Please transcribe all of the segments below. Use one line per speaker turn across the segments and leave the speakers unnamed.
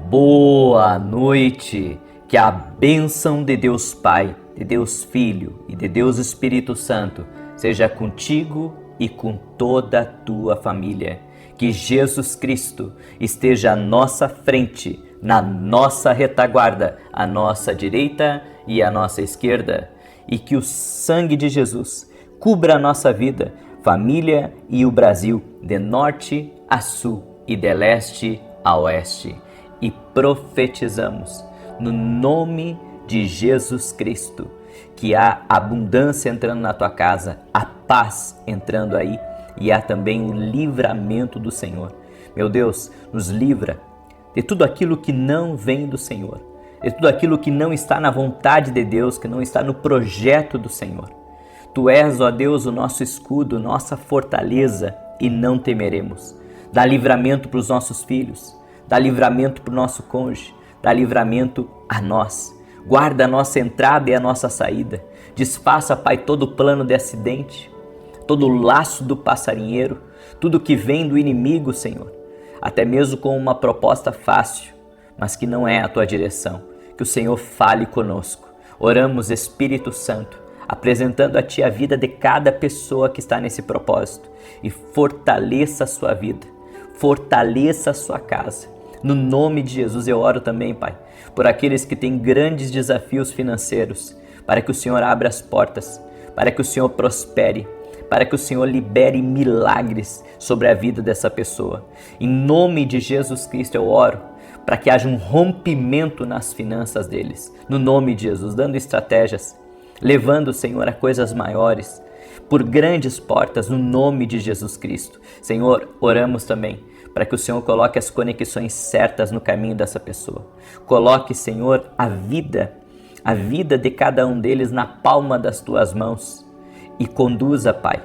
Boa noite, que a bênção de Deus Pai, de Deus Filho e de Deus Espírito Santo seja contigo e com toda a tua família. Que Jesus Cristo esteja à nossa frente, na nossa retaguarda, à nossa direita e à nossa esquerda. E que o sangue de Jesus cubra a nossa vida, família e o Brasil, de norte a sul e de leste a oeste. E profetizamos no nome de Jesus Cristo que há abundância entrando na tua casa, a paz entrando aí e há também o livramento do Senhor. Meu Deus, nos livra de tudo aquilo que não vem do Senhor, de tudo aquilo que não está na vontade de Deus, que não está no projeto do Senhor. Tu és, ó Deus, o nosso escudo, nossa fortaleza, e não temeremos. Dá livramento para os nossos filhos, dá livramento para o nosso cônjuge, dá livramento a nós. Guarda a nossa entrada e a nossa saída. Desfaça, Pai, todo o plano de acidente, todo o laço do passarinheiro, tudo que vem do inimigo, Senhor. Até mesmo com uma proposta fácil, mas que não é a tua direção. Que o Senhor fale conosco. Oramos, Espírito Santo, apresentando a Ti a vida de cada pessoa que está nesse propósito, e fortaleça a sua vida, fortaleça a sua casa. No nome de Jesus eu oro também, Pai, por aqueles que têm grandes desafios financeiros, para que o Senhor abra as portas, para que o Senhor prospere, para que o Senhor libere milagres sobre a vida dessa pessoa. Em nome de Jesus Cristo eu oro para que haja um rompimento nas finanças deles, no nome de Jesus, dando estratégias, levando o Senhor a coisas maiores, por grandes portas, no nome de Jesus Cristo. Senhor, oramos também para que o Senhor coloque as conexões certas no caminho dessa pessoa. Coloque, Senhor, a vida de cada um deles na palma das Tuas mãos e conduza, Pai,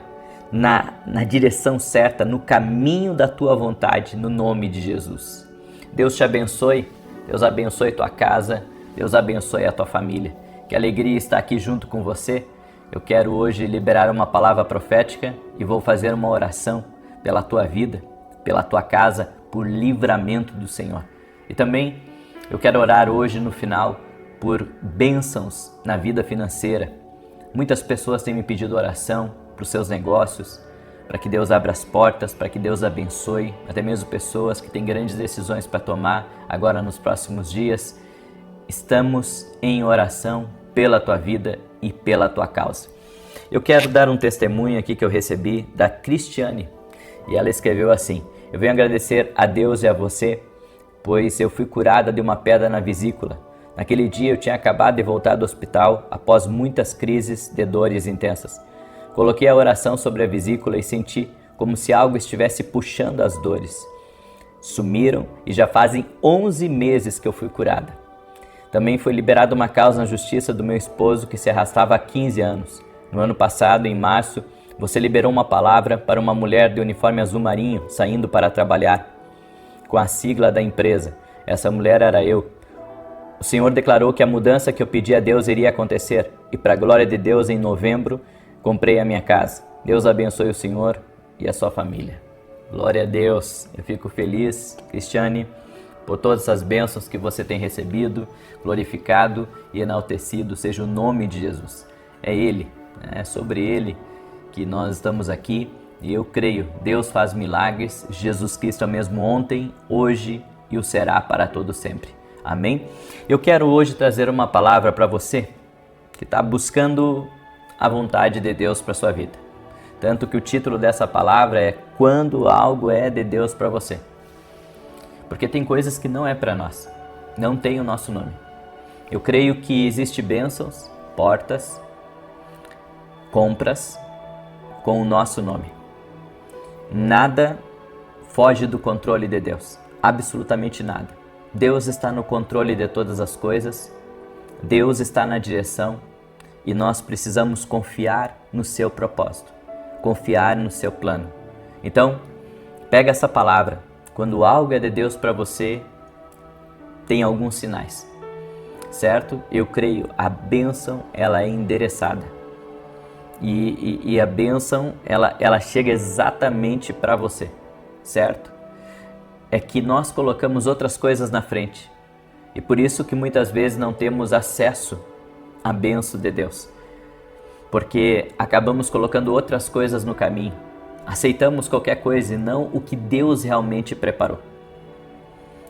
na direção certa, no caminho da Tua vontade, no nome de Jesus. Deus te abençoe, Deus abençoe tua casa, Deus abençoe a tua família. Que alegria estar aqui junto com você. Eu quero hoje liberar uma palavra profética e vou fazer uma oração pela tua vida, pela tua casa, por livramento do Senhor. E também eu quero orar hoje no final por bênçãos na vida financeira. Muitas pessoas têm me pedido oração para os seus negócios, para que Deus abra as portas, para que Deus abençoe, até mesmo pessoas que têm grandes decisões para tomar agora nos próximos dias. Estamos em oração pela tua vida e pela tua causa. Eu quero dar um testemunho aqui que eu recebi da Cristiane, e ela escreveu assim: eu venho agradecer a Deus e a você, pois eu fui curada de uma pedra na vesícula. Naquele dia eu tinha acabado de voltar do hospital após muitas crises de dores intensas. Coloquei a oração sobre a vesícula e senti como se algo estivesse puxando as dores. Sumiram e já fazem 11 meses que eu fui curada. Também foi liberada uma causa na justiça do meu esposo que se arrastava há 15 anos. No ano passado, em março, você liberou uma palavra para uma mulher de uniforme azul marinho saindo para trabalhar com a sigla da empresa. Essa mulher era eu. O Senhor declarou que a mudança que eu pedi a Deus iria acontecer e, para a glória de Deus, em novembro, comprei a minha casa. Deus abençoe o Senhor e a sua família. Glória a Deus. Eu fico feliz, Cristiane, por todas as bênçãos que você tem recebido, glorificado e enaltecido seja o nome de Jesus. É Ele, é sobre Ele que nós estamos aqui e eu creio, Deus faz milagres, Jesus Cristo é o mesmo ontem, hoje e o será para todo sempre. Amém? Eu quero hoje trazer uma palavra para você que está buscando a vontade de Deus para sua vida. Tanto que o título dessa palavra é Quando Algo é de Deus para você. Porque tem coisas que não é para nós, não tem o nosso nome. Eu creio que existe bênçãos, portas, compras com o nosso nome. Nada foge do controle de Deus, absolutamente nada. Deus está no controle de todas as coisas, Deus está na direção e nós precisamos confiar no seu propósito, confiar no seu plano. Então, pega essa palavra. Quando algo é de Deus para você, tem alguns sinais, certo? Eu creio, a bênção ela é endereçada e a bênção ela chega exatamente para você, certo? é que nós colocamos outras coisas na frente. E por isso que muitas vezes não temos acesso à bênção de Deus. Porque acabamos colocando outras coisas no caminho. Aceitamos qualquer coisa e não o que Deus realmente preparou.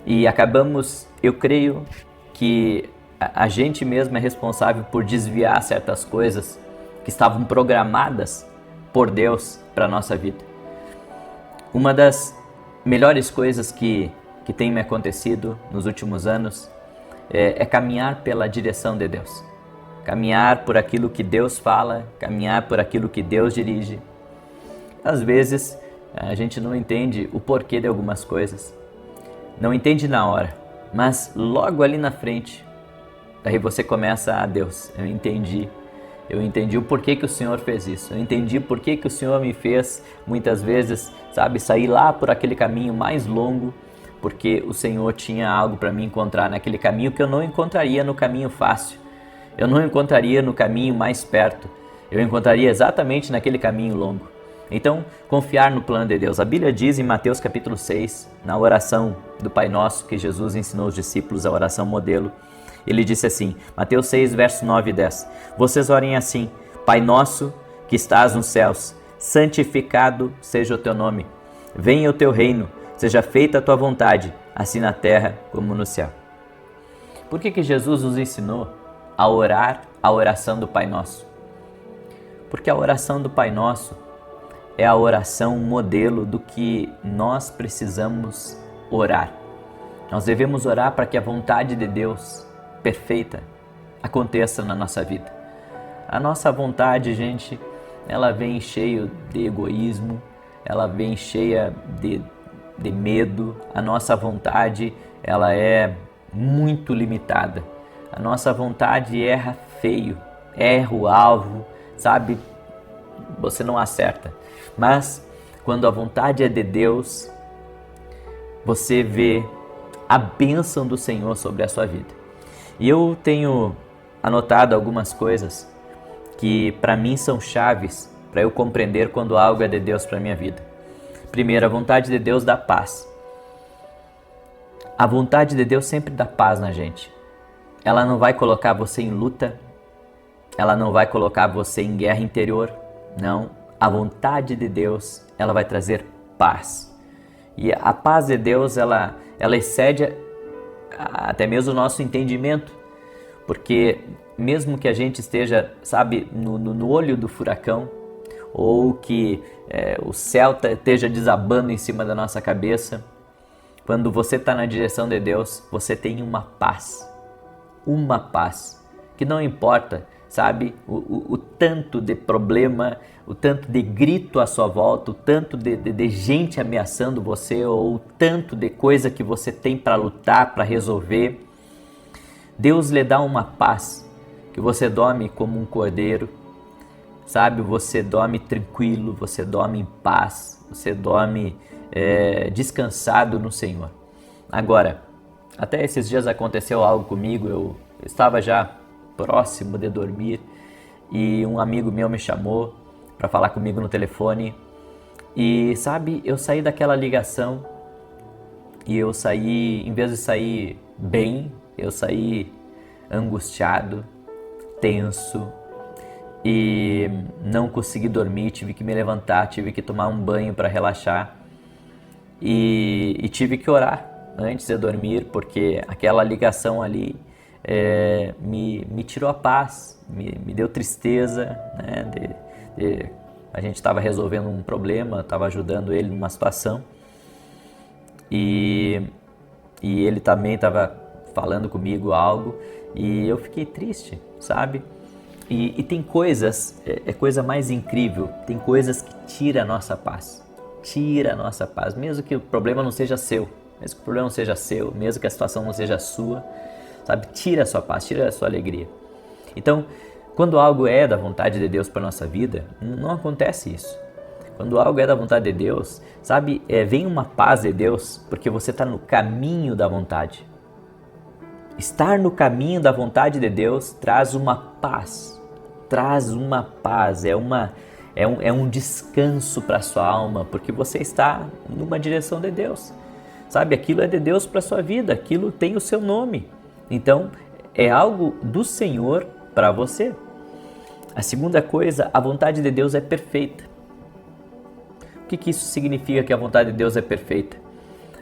E acabamos, eu creio que a gente mesmo é responsável por desviar certas coisas que estavam programadas por Deus para a nossa vida. Uma das melhores coisas que tem me acontecido nos últimos anos é caminhar pela direção de Deus. Caminhar por aquilo que Deus fala, caminhar por aquilo que Deus dirige. Às vezes a gente não entende o porquê de algumas coisas, não entende na hora, mas logo ali na frente, daí você começa a Deus, eu entendi o porquê que o Senhor fez isso, eu entendi porquê que o Senhor me fez muitas vezes, sair lá por aquele caminho mais longo, porque o Senhor tinha algo para me encontrar naquele caminho que eu não encontraria no caminho fácil, eu não encontraria no caminho mais perto, eu encontraria exatamente naquele caminho longo. Então, confiar no plano de Deus. A Bíblia diz em Mateus capítulo 6, na oração do Pai Nosso, que Jesus ensinou os discípulos, a oração modelo, ele disse assim, Mateus 6, verso 9 e 10, vocês orem assim, Pai Nosso que estás nos céus, santificado seja o teu nome, venha o teu reino, seja feita a tua vontade, assim na terra como no céu. Por que Jesus nos ensinou a orar a oração do Pai Nosso? Porque a oração do Pai Nosso é a oração modelo do que nós precisamos orar. Nós devemos orar para que a vontade de Deus perfeita aconteça na nossa vida. A nossa vontade, gente, ela vem cheia de egoísmo, ela vem cheia de medo. A nossa vontade, ela é muito limitada. A nossa vontade erra feio, erra o alvo, você não acerta. Mas quando a vontade é de Deus, você vê a bênção do Senhor sobre a sua vida. E eu tenho anotado algumas coisas que para mim são chaves para eu compreender quando algo é de Deus para a minha vida. Primeiro, a vontade de Deus dá paz. A vontade de Deus sempre dá paz na gente. Ela não vai colocar você em luta, ela não vai colocar você em guerra interior, não. A vontade de Deus, ela vai trazer paz. E a paz de Deus, ela excede até mesmo o nosso entendimento. Porque mesmo que a gente esteja, no olho do furacão, ou que o céu esteja desabando em cima da nossa cabeça, quando você está na direção de Deus, você tem uma paz que não importa, o tanto de problema, o tanto de grito à sua volta, o tanto de gente ameaçando você, ou o tanto de coisa que você tem para lutar, para resolver. Deus lhe dá uma paz, que você dorme como um cordeiro, você dorme tranquilo, você dorme em paz, você dorme descansado no Senhor. Agora, até esses dias aconteceu algo comigo, eu estava já próximo de dormir e um amigo meu me chamou para falar comigo no telefone e eu saí daquela ligação e eu saí, em vez de sair bem, eu saí angustiado, tenso e não consegui dormir, tive que me levantar, tive que tomar um banho para relaxar e tive que orar antes de dormir, porque aquela ligação ali me tirou a paz, me deu tristeza, a gente estava resolvendo um problema, estava ajudando ele numa situação e ele também estava falando comigo algo e eu fiquei triste, E tem coisas, coisa mais incrível, tem coisas que tiram a nossa paz, mesmo que o problema não seja seu, mesmo que a situação não seja sua, tira a sua paz, tira a sua alegria. Então, quando algo é da vontade de Deus para a nossa vida, não acontece isso. Quando algo é da vontade de Deus, vem uma paz de Deus, porque você está no caminho da vontade. Estar no caminho da vontade de Deus traz uma paz, é um descanso para a sua alma, porque você está numa direção de Deus. sabe? Aquilo é de Deus para a sua vida, aquilo tem o seu nome. Então, é algo do Senhor para você. A segunda coisa, a vontade de Deus é perfeita. O que isso significa que a vontade de Deus é perfeita?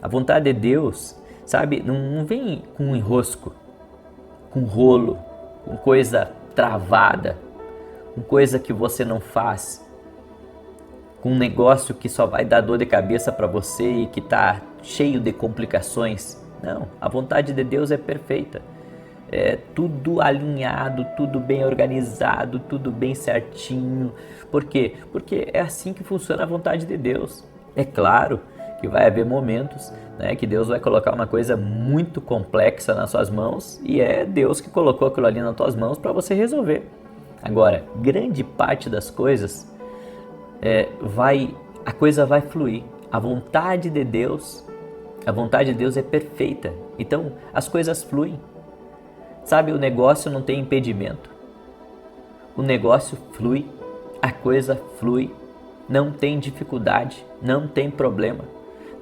A vontade de Deus, sabe, não vem com enrosco, com rolo, com coisa travada, com coisa que você não faz, com um negócio que só vai dar dor de cabeça para você e que está cheio de complicações. Não, a vontade de Deus é perfeita. É tudo alinhado, tudo bem organizado, tudo bem certinho. Por quê? Porque é assim que funciona a vontade de Deus. É claro que vai haver momentos, né, que Deus vai colocar uma coisa muito complexa nas suas mãos e é Deus que colocou aquilo ali nas tuas mãos para você resolver. Agora, grande parte das coisas a coisa vai fluir. A vontade de Deus é perfeita. Então, as coisas fluem. Sabe, o negócio não tem impedimento. O negócio flui, a coisa flui, não tem dificuldade, não tem problema,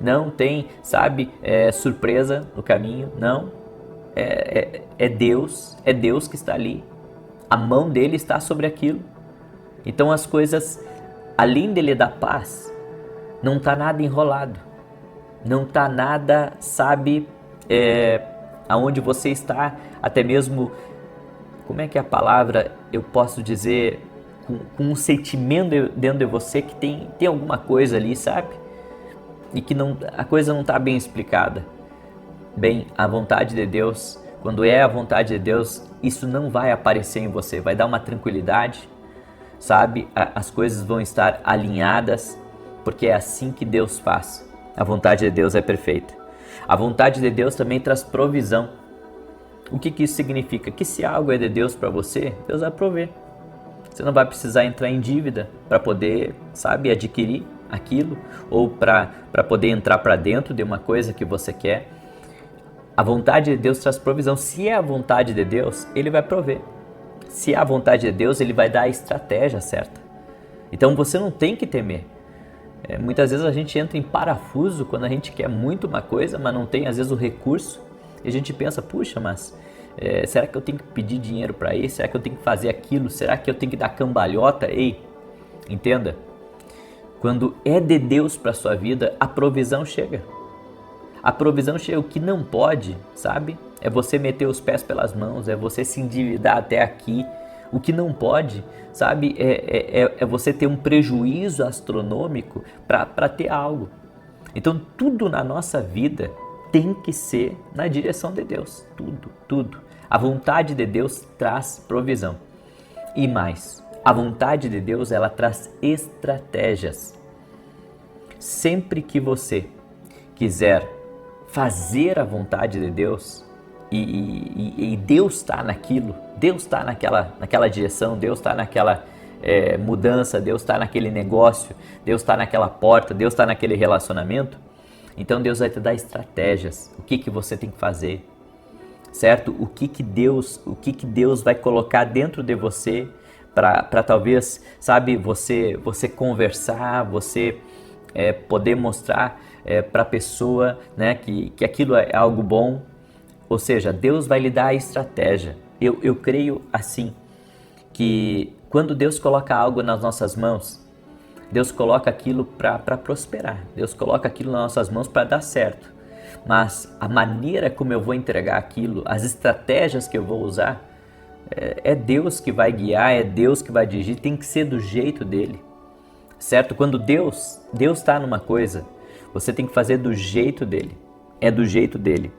não tem, sabe, surpresa no caminho, não. É Deus que está ali. A mão dele está sobre aquilo. Então as coisas, além dele dar paz, não está nada enrolado, não está nada, sabe, aonde você está, até mesmo, como é que é a palavra, eu posso dizer, com um sentimento dentro de você que tem alguma coisa ali, sabe? E que a coisa não está bem explicada. Bem, a vontade de Deus, quando é a vontade de Deus, isso não vai aparecer em você, vai dar uma tranquilidade, sabe? As coisas vão estar alinhadas, porque é assim que Deus faz. A vontade de Deus é perfeita. A vontade de Deus também traz provisão. O que isso significa? Que se algo é de Deus para você, Deus vai prover. Você não vai precisar entrar em dívida para poder, sabe, adquirir aquilo ou para poder entrar para dentro de uma coisa que você quer. A vontade de Deus traz provisão. Se é a vontade de Deus, Ele vai prover. Se é a vontade de Deus, Ele vai dar a estratégia certa. Então você não tem que temer. Muitas vezes a gente entra em parafuso quando a gente quer muito uma coisa, mas não tem às vezes o recurso. E a gente pensa, puxa, mas será que eu tenho que pedir dinheiro para isso? Será que eu tenho que fazer aquilo? Será que eu tenho que dar cambalhota? Ei, entenda, quando é de Deus para a sua vida, a provisão chega. A provisão chega. O que não pode, sabe, é você meter os pés pelas mãos, é você se endividar até aqui. O que não pode, sabe, é você ter um prejuízo astronômico para ter algo. Então tudo na nossa vida tem que ser na direção de Deus, tudo. A vontade de Deus traz provisão. E mais, a vontade de Deus, ela traz estratégias. Sempre que você quiser fazer a vontade de Deus, e Deus está naquilo, Deus está naquela direção, Deus está naquela mudança, Deus está naquele negócio, Deus está naquela porta, Deus está naquele relacionamento, então Deus vai te dar estratégias, o que você tem que fazer, certo? O que Deus vai colocar dentro de você para talvez, sabe, você conversar, você poder mostrar para a pessoa, né, que aquilo é algo bom. Ou seja, Deus vai lhe dar a estratégia. Eu creio assim, que quando Deus coloca algo nas nossas mãos, Deus coloca aquilo para prosperar. Deus coloca aquilo nas nossas mãos para dar certo. Mas a maneira como eu vou entregar aquilo, as estratégias que eu vou usar, é Deus que vai guiar, é Deus que vai dirigir, tem que ser do jeito dele. Certo? Quando Deus está numa coisa, você tem que fazer do jeito dele. É do jeito dele.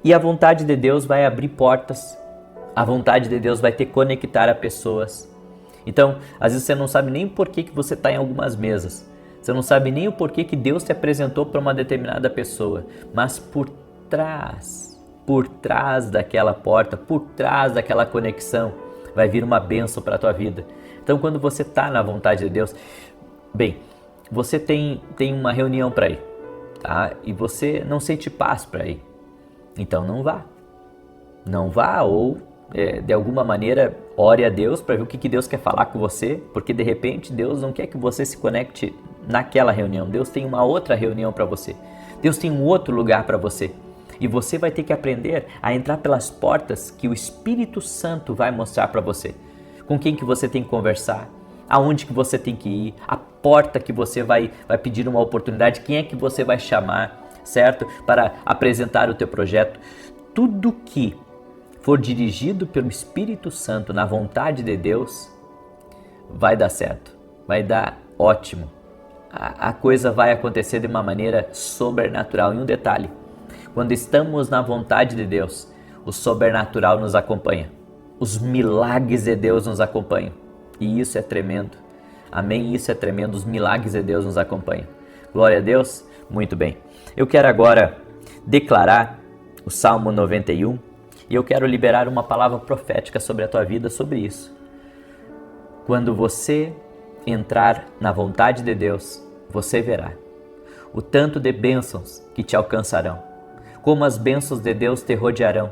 E a vontade de Deus vai abrir portas, a vontade de Deus vai te conectar a pessoas. Então, às vezes você não sabe nem por que você está em algumas mesas, você não sabe nem o porquê que Deus te apresentou para uma determinada pessoa, mas por trás daquela porta, por trás daquela conexão, vai vir uma bênção para a tua vida. Então, quando você está na vontade de Deus, bem, você tem uma reunião para ir, tá? E você não sente paz para ir. Então não vá ou de alguma maneira ore a Deus para ver o que Deus quer falar com você, porque de repente Deus não quer que você se conecte naquela reunião, Deus tem uma outra reunião para você, Deus tem um outro lugar para você. E você vai ter que aprender a entrar pelas portas que o Espírito Santo vai mostrar para você. Com quem que você tem que conversar, aonde que você tem que ir, a porta que você vai pedir uma oportunidade, quem é que você vai chamar, certo? Para apresentar o teu projeto. Tudo que for dirigido pelo Espírito Santo na vontade de Deus, vai dar certo, vai dar ótimo. A coisa vai acontecer de uma maneira sobrenatural. E um detalhe, quando estamos na vontade de Deus, o sobrenatural nos acompanha. Os milagres de Deus nos acompanham. E isso é tremendo. Amém? Isso é tremendo. Os milagres de Deus nos acompanham. Glória a Deus. Muito bem. Eu quero agora declarar o Salmo 91 e eu quero liberar uma palavra profética sobre a tua vida, sobre isso. Quando você entrar na vontade de Deus, você verá o tanto de bênçãos que te alcançarão, como as bênçãos de Deus te rodearão,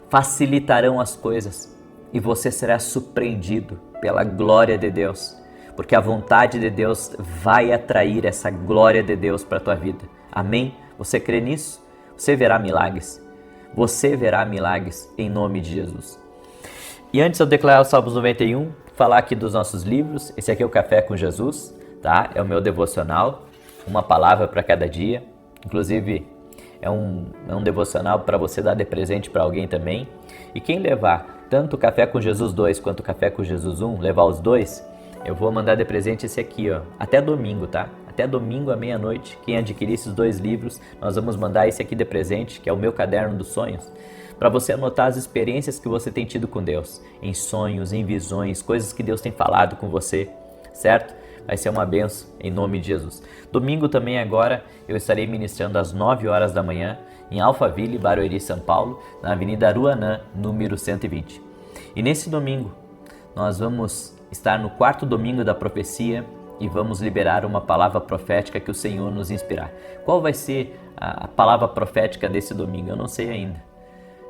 facilitarão as coisas e você será surpreendido pela glória de Deus, porque a vontade de Deus vai atrair essa glória de Deus para a tua vida. Amém? Você crê nisso? Você verá milagres. Você verá milagres em nome de Jesus. E antes de eu declarar o Salmos 91, falar aqui dos nossos livros. Esse aqui é o Café com Jesus, tá? É o meu devocional, uma palavra para cada dia. Inclusive, é um devocional para você dar de presente para alguém também. E quem levar tanto o Café com Jesus 2 quanto o Café com Jesus 1, levar os dois, eu vou mandar de presente esse aqui, ó, até domingo, tá? Até domingo à meia-noite, quem adquirir esses 2 livros, nós vamos mandar esse aqui de presente, que é o meu caderno dos sonhos, para você anotar as experiências que você tem tido com Deus, em sonhos, em visões, coisas que Deus tem falado com você, certo? Vai ser uma benção em nome de Jesus. Domingo também agora eu estarei ministrando às 9 horas da manhã em Alphaville, Barueri, São Paulo, na Avenida Aruanã, número 120. E nesse domingo nós vamos estar no 4º domingo da profecia e vamos liberar uma palavra profética que o Senhor nos inspirar. Qual vai ser a palavra profética desse domingo? Eu não sei ainda.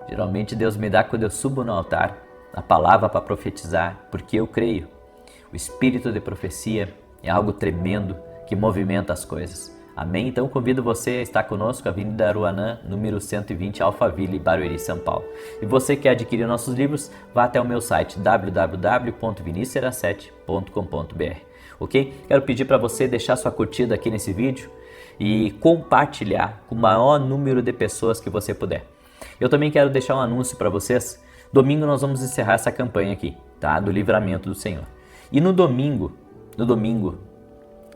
Geralmente Deus me dá quando eu subo no altar a palavra para profetizar, porque eu creio. O espírito de profecia é algo tremendo que movimenta as coisas. Amém? Então convido você a estar conosco, Avenida Aruanã, número 120, Alphaville, Barueri, São Paulo. E você que quer adquirir nossos livros, vá até o meu site www.vinicius07.com.br. Ok? Quero pedir para você deixar sua curtida aqui nesse vídeo e compartilhar com o maior número de pessoas que você puder. Eu também quero deixar um anúncio para vocês. Domingo nós vamos encerrar essa campanha aqui, tá? Do livramento do Senhor. E no domingo,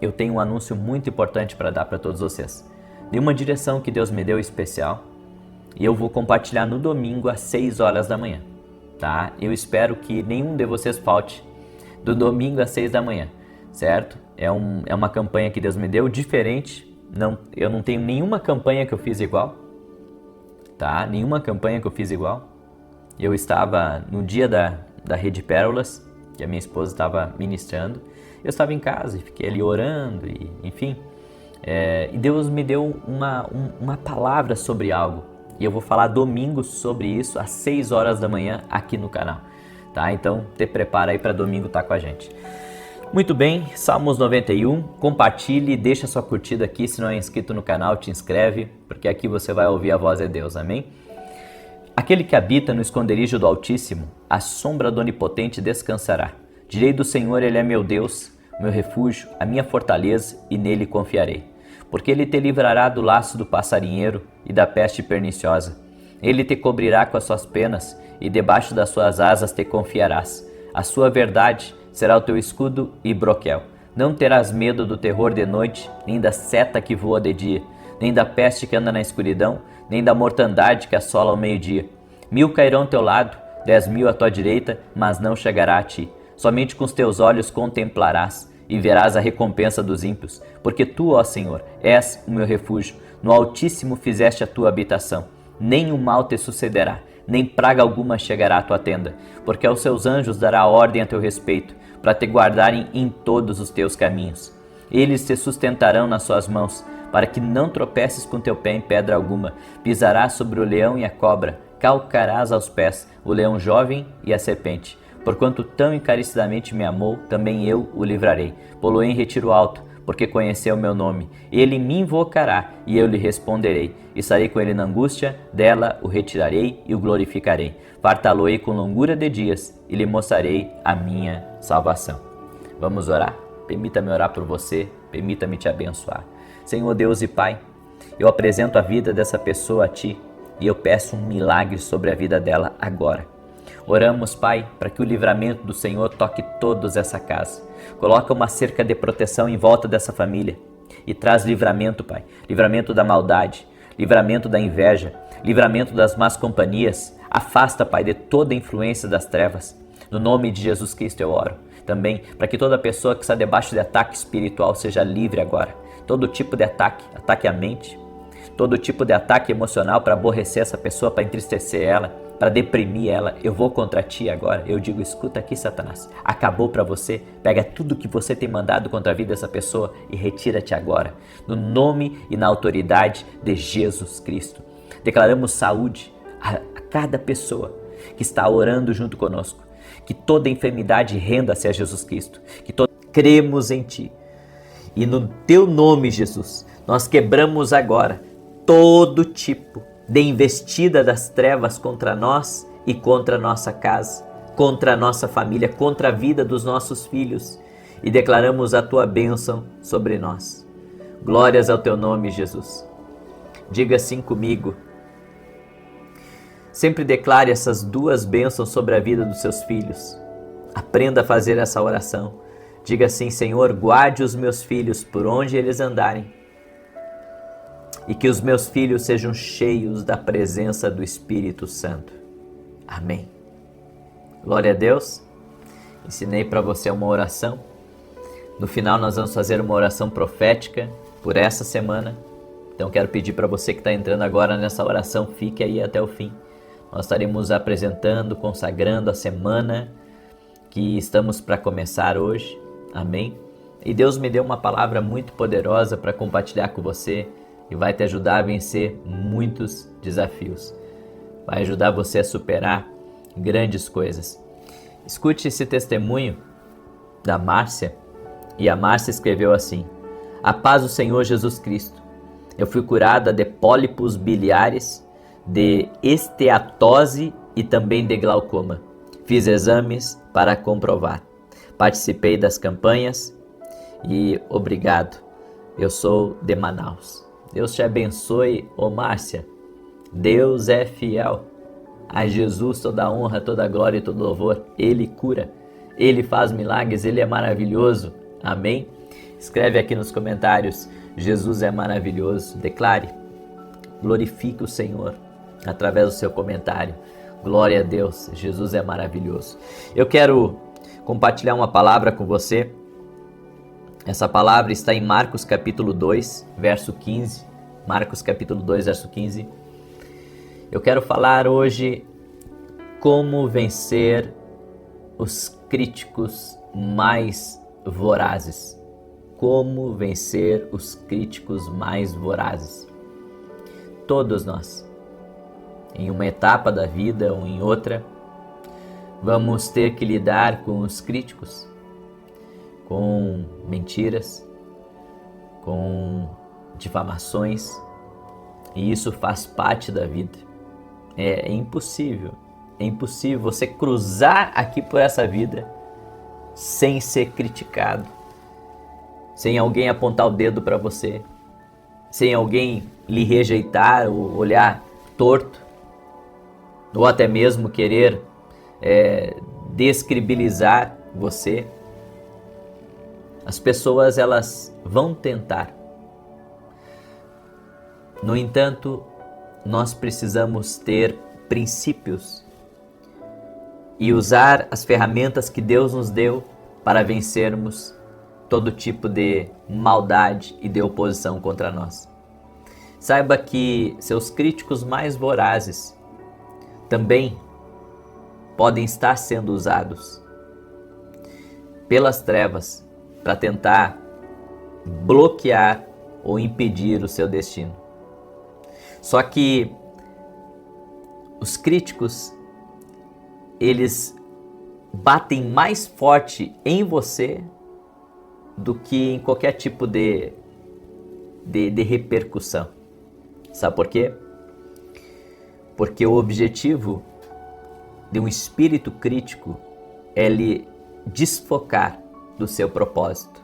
eu tenho um anúncio muito importante para dar para todos vocês. De uma direção que Deus me deu especial e eu vou compartilhar no domingo às 6 horas da manhã, tá? Eu espero que nenhum de vocês falte do domingo às 6 da manhã, certo? É uma campanha que Deus me deu diferente. Eu não tenho nenhuma campanha que eu fiz igual, tá? Nenhuma campanha que eu fiz igual. Eu estava no dia da Rede Pérolas, que a minha esposa estava ministrando. Eu estava em casa e fiquei ali orando, e, enfim. E Deus me deu uma palavra sobre algo. E eu vou falar domingo sobre isso às 6 horas da manhã aqui no canal. Tá? Então, te prepara aí para domingo estar com a gente. Muito bem, Salmos 91, compartilhe, deixa sua curtida aqui, se não é inscrito no canal, te inscreve, porque aqui você vai ouvir a voz de Deus, amém? Aquele que habita no esconderijo do Altíssimo, a sombra do Onipotente descansará. Direi do Senhor, Ele é meu Deus, meu refúgio, a minha fortaleza, e nele confiarei. Porque Ele te livrará do laço do passarinheiro e da peste perniciosa. Ele te cobrirá com as suas penas, e debaixo das suas asas te confiarás. A sua verdade será o teu escudo e broquel. Não terás medo do terror de noite, nem da seta que voa de dia, nem da peste que anda na escuridão, nem da mortandade que assola ao meio-dia. 1000 cairão ao teu lado, 10.000 à tua direita, mas não chegará a ti. Somente com os teus olhos contemplarás e verás a recompensa dos ímpios, porque tu, ó Senhor, és o meu refúgio. No Altíssimo fizeste a tua habitação. Nenhum mal te sucederá, nem praga alguma chegará à tua tenda, porque aos seus anjos dará ordem a teu respeito, para te guardarem em todos os teus caminhos. Eles te sustentarão nas suas mãos, para que não tropeces com teu pé em pedra alguma. Pisarás sobre o leão e a cobra, calcarás aos pés o leão jovem e a serpente. Porquanto tão encarecidamente me amou, também eu o livrarei. Pô-lo em retiro alto, porque conheceu o meu nome. Ele me invocará e eu lhe responderei. Estarei com ele na angústia, dela o retirarei e o glorificarei. Fartá-lo-ei com longura de dias e lhe mostrarei a minha salvação. Vamos orar? Permita-me orar por você, permita-me te abençoar. Senhor Deus e Pai, eu apresento a vida dessa pessoa a Ti e eu peço um milagre sobre a vida dela agora. Oramos, Pai, para que o livramento do Senhor toque todos essa casa. Coloca uma cerca de proteção em volta dessa família e traz livramento, Pai. Livramento da maldade, livramento da inveja, livramento das más companhias. Afasta, Pai, de toda influência das trevas. No nome de Jesus Cristo eu oro. Também para que toda pessoa que está debaixo de ataque espiritual seja livre agora. Todo tipo de ataque, ataque à mente, todo tipo de ataque emocional para aborrecer essa pessoa, para entristecer ela, para deprimir ela. Eu vou contra ti agora. Eu digo, escuta aqui, Satanás. Acabou para você. Pega tudo que você tem mandado contra a vida dessa pessoa e retira-te agora. No nome e na autoridade de Jesus Cristo. Declaramos saúde a cada pessoa que está orando junto conosco. Que toda enfermidade renda-se a Jesus Cristo. Cremos em ti. E no teu nome, Jesus, nós quebramos agora todo tipo de investida das trevas contra nós e contra a nossa casa, contra a nossa família, contra a vida dos nossos filhos e declaramos a tua bênção sobre nós. Glórias ao teu nome, Jesus. Diga assim comigo. Sempre declare essas duas bênçãos sobre a vida dos seus filhos. Aprenda a fazer essa oração. Diga assim, Senhor, guarde os meus filhos por onde eles andarem. E que os meus filhos sejam cheios da presença do Espírito Santo. Amém. Glória a Deus. Ensinei para você uma oração. No final nós vamos fazer uma oração profética por essa semana. Então quero pedir para você que está entrando agora nessa oração, fique aí até o fim. Nós estaremos apresentando, consagrando a semana que estamos para começar hoje. Amém. E Deus me deu uma palavra muito poderosa para compartilhar com você. E vai te ajudar a vencer muitos desafios. Vai ajudar você a superar grandes coisas. Escute esse testemunho da Márcia. E a Márcia escreveu assim: A paz do Senhor Jesus Cristo. Eu fui curada de pólipos biliares, de esteatose e também de glaucoma. Fiz exames para comprovar. Participei das campanhas e obrigado. Eu sou de Manaus. Deus te abençoe, ô Márcia. Deus é fiel. A Jesus toda a honra, toda a glória e todo louvor. Ele cura, Ele faz milagres, Ele é maravilhoso. Amém? Escreve aqui nos comentários, Jesus é maravilhoso. Declare, glorifique o Senhor através do seu comentário. Glória a Deus, Jesus é maravilhoso. Eu quero compartilhar uma palavra com você. Essa palavra está em Marcos capítulo 2, verso 15. Marcos capítulo 2, verso 15. Eu quero falar hoje como vencer os críticos mais vorazes. Como vencer os críticos mais vorazes. Todos nós, em uma etapa da vida ou em outra, vamos ter que lidar com os críticos, com mentiras, com difamações, e isso faz parte da vida. É impossível você cruzar aqui por essa vida sem ser criticado, sem alguém apontar o dedo para você, sem alguém lhe rejeitar ou olhar torto, ou até mesmo querer descredibilizar você. As pessoas, elas vão tentar. No entanto, nós precisamos ter princípios e usar as ferramentas que Deus nos deu para vencermos todo tipo de maldade e de oposição contra nós. Saiba que seus críticos mais vorazes também podem estar sendo usados pelas trevas para tentar bloquear ou impedir o seu destino. Só que os críticos, eles batem mais forte em você do que em qualquer tipo de repercussão. Sabe por quê? Porque o objetivo de um espírito crítico é lhe desfocar do seu propósito,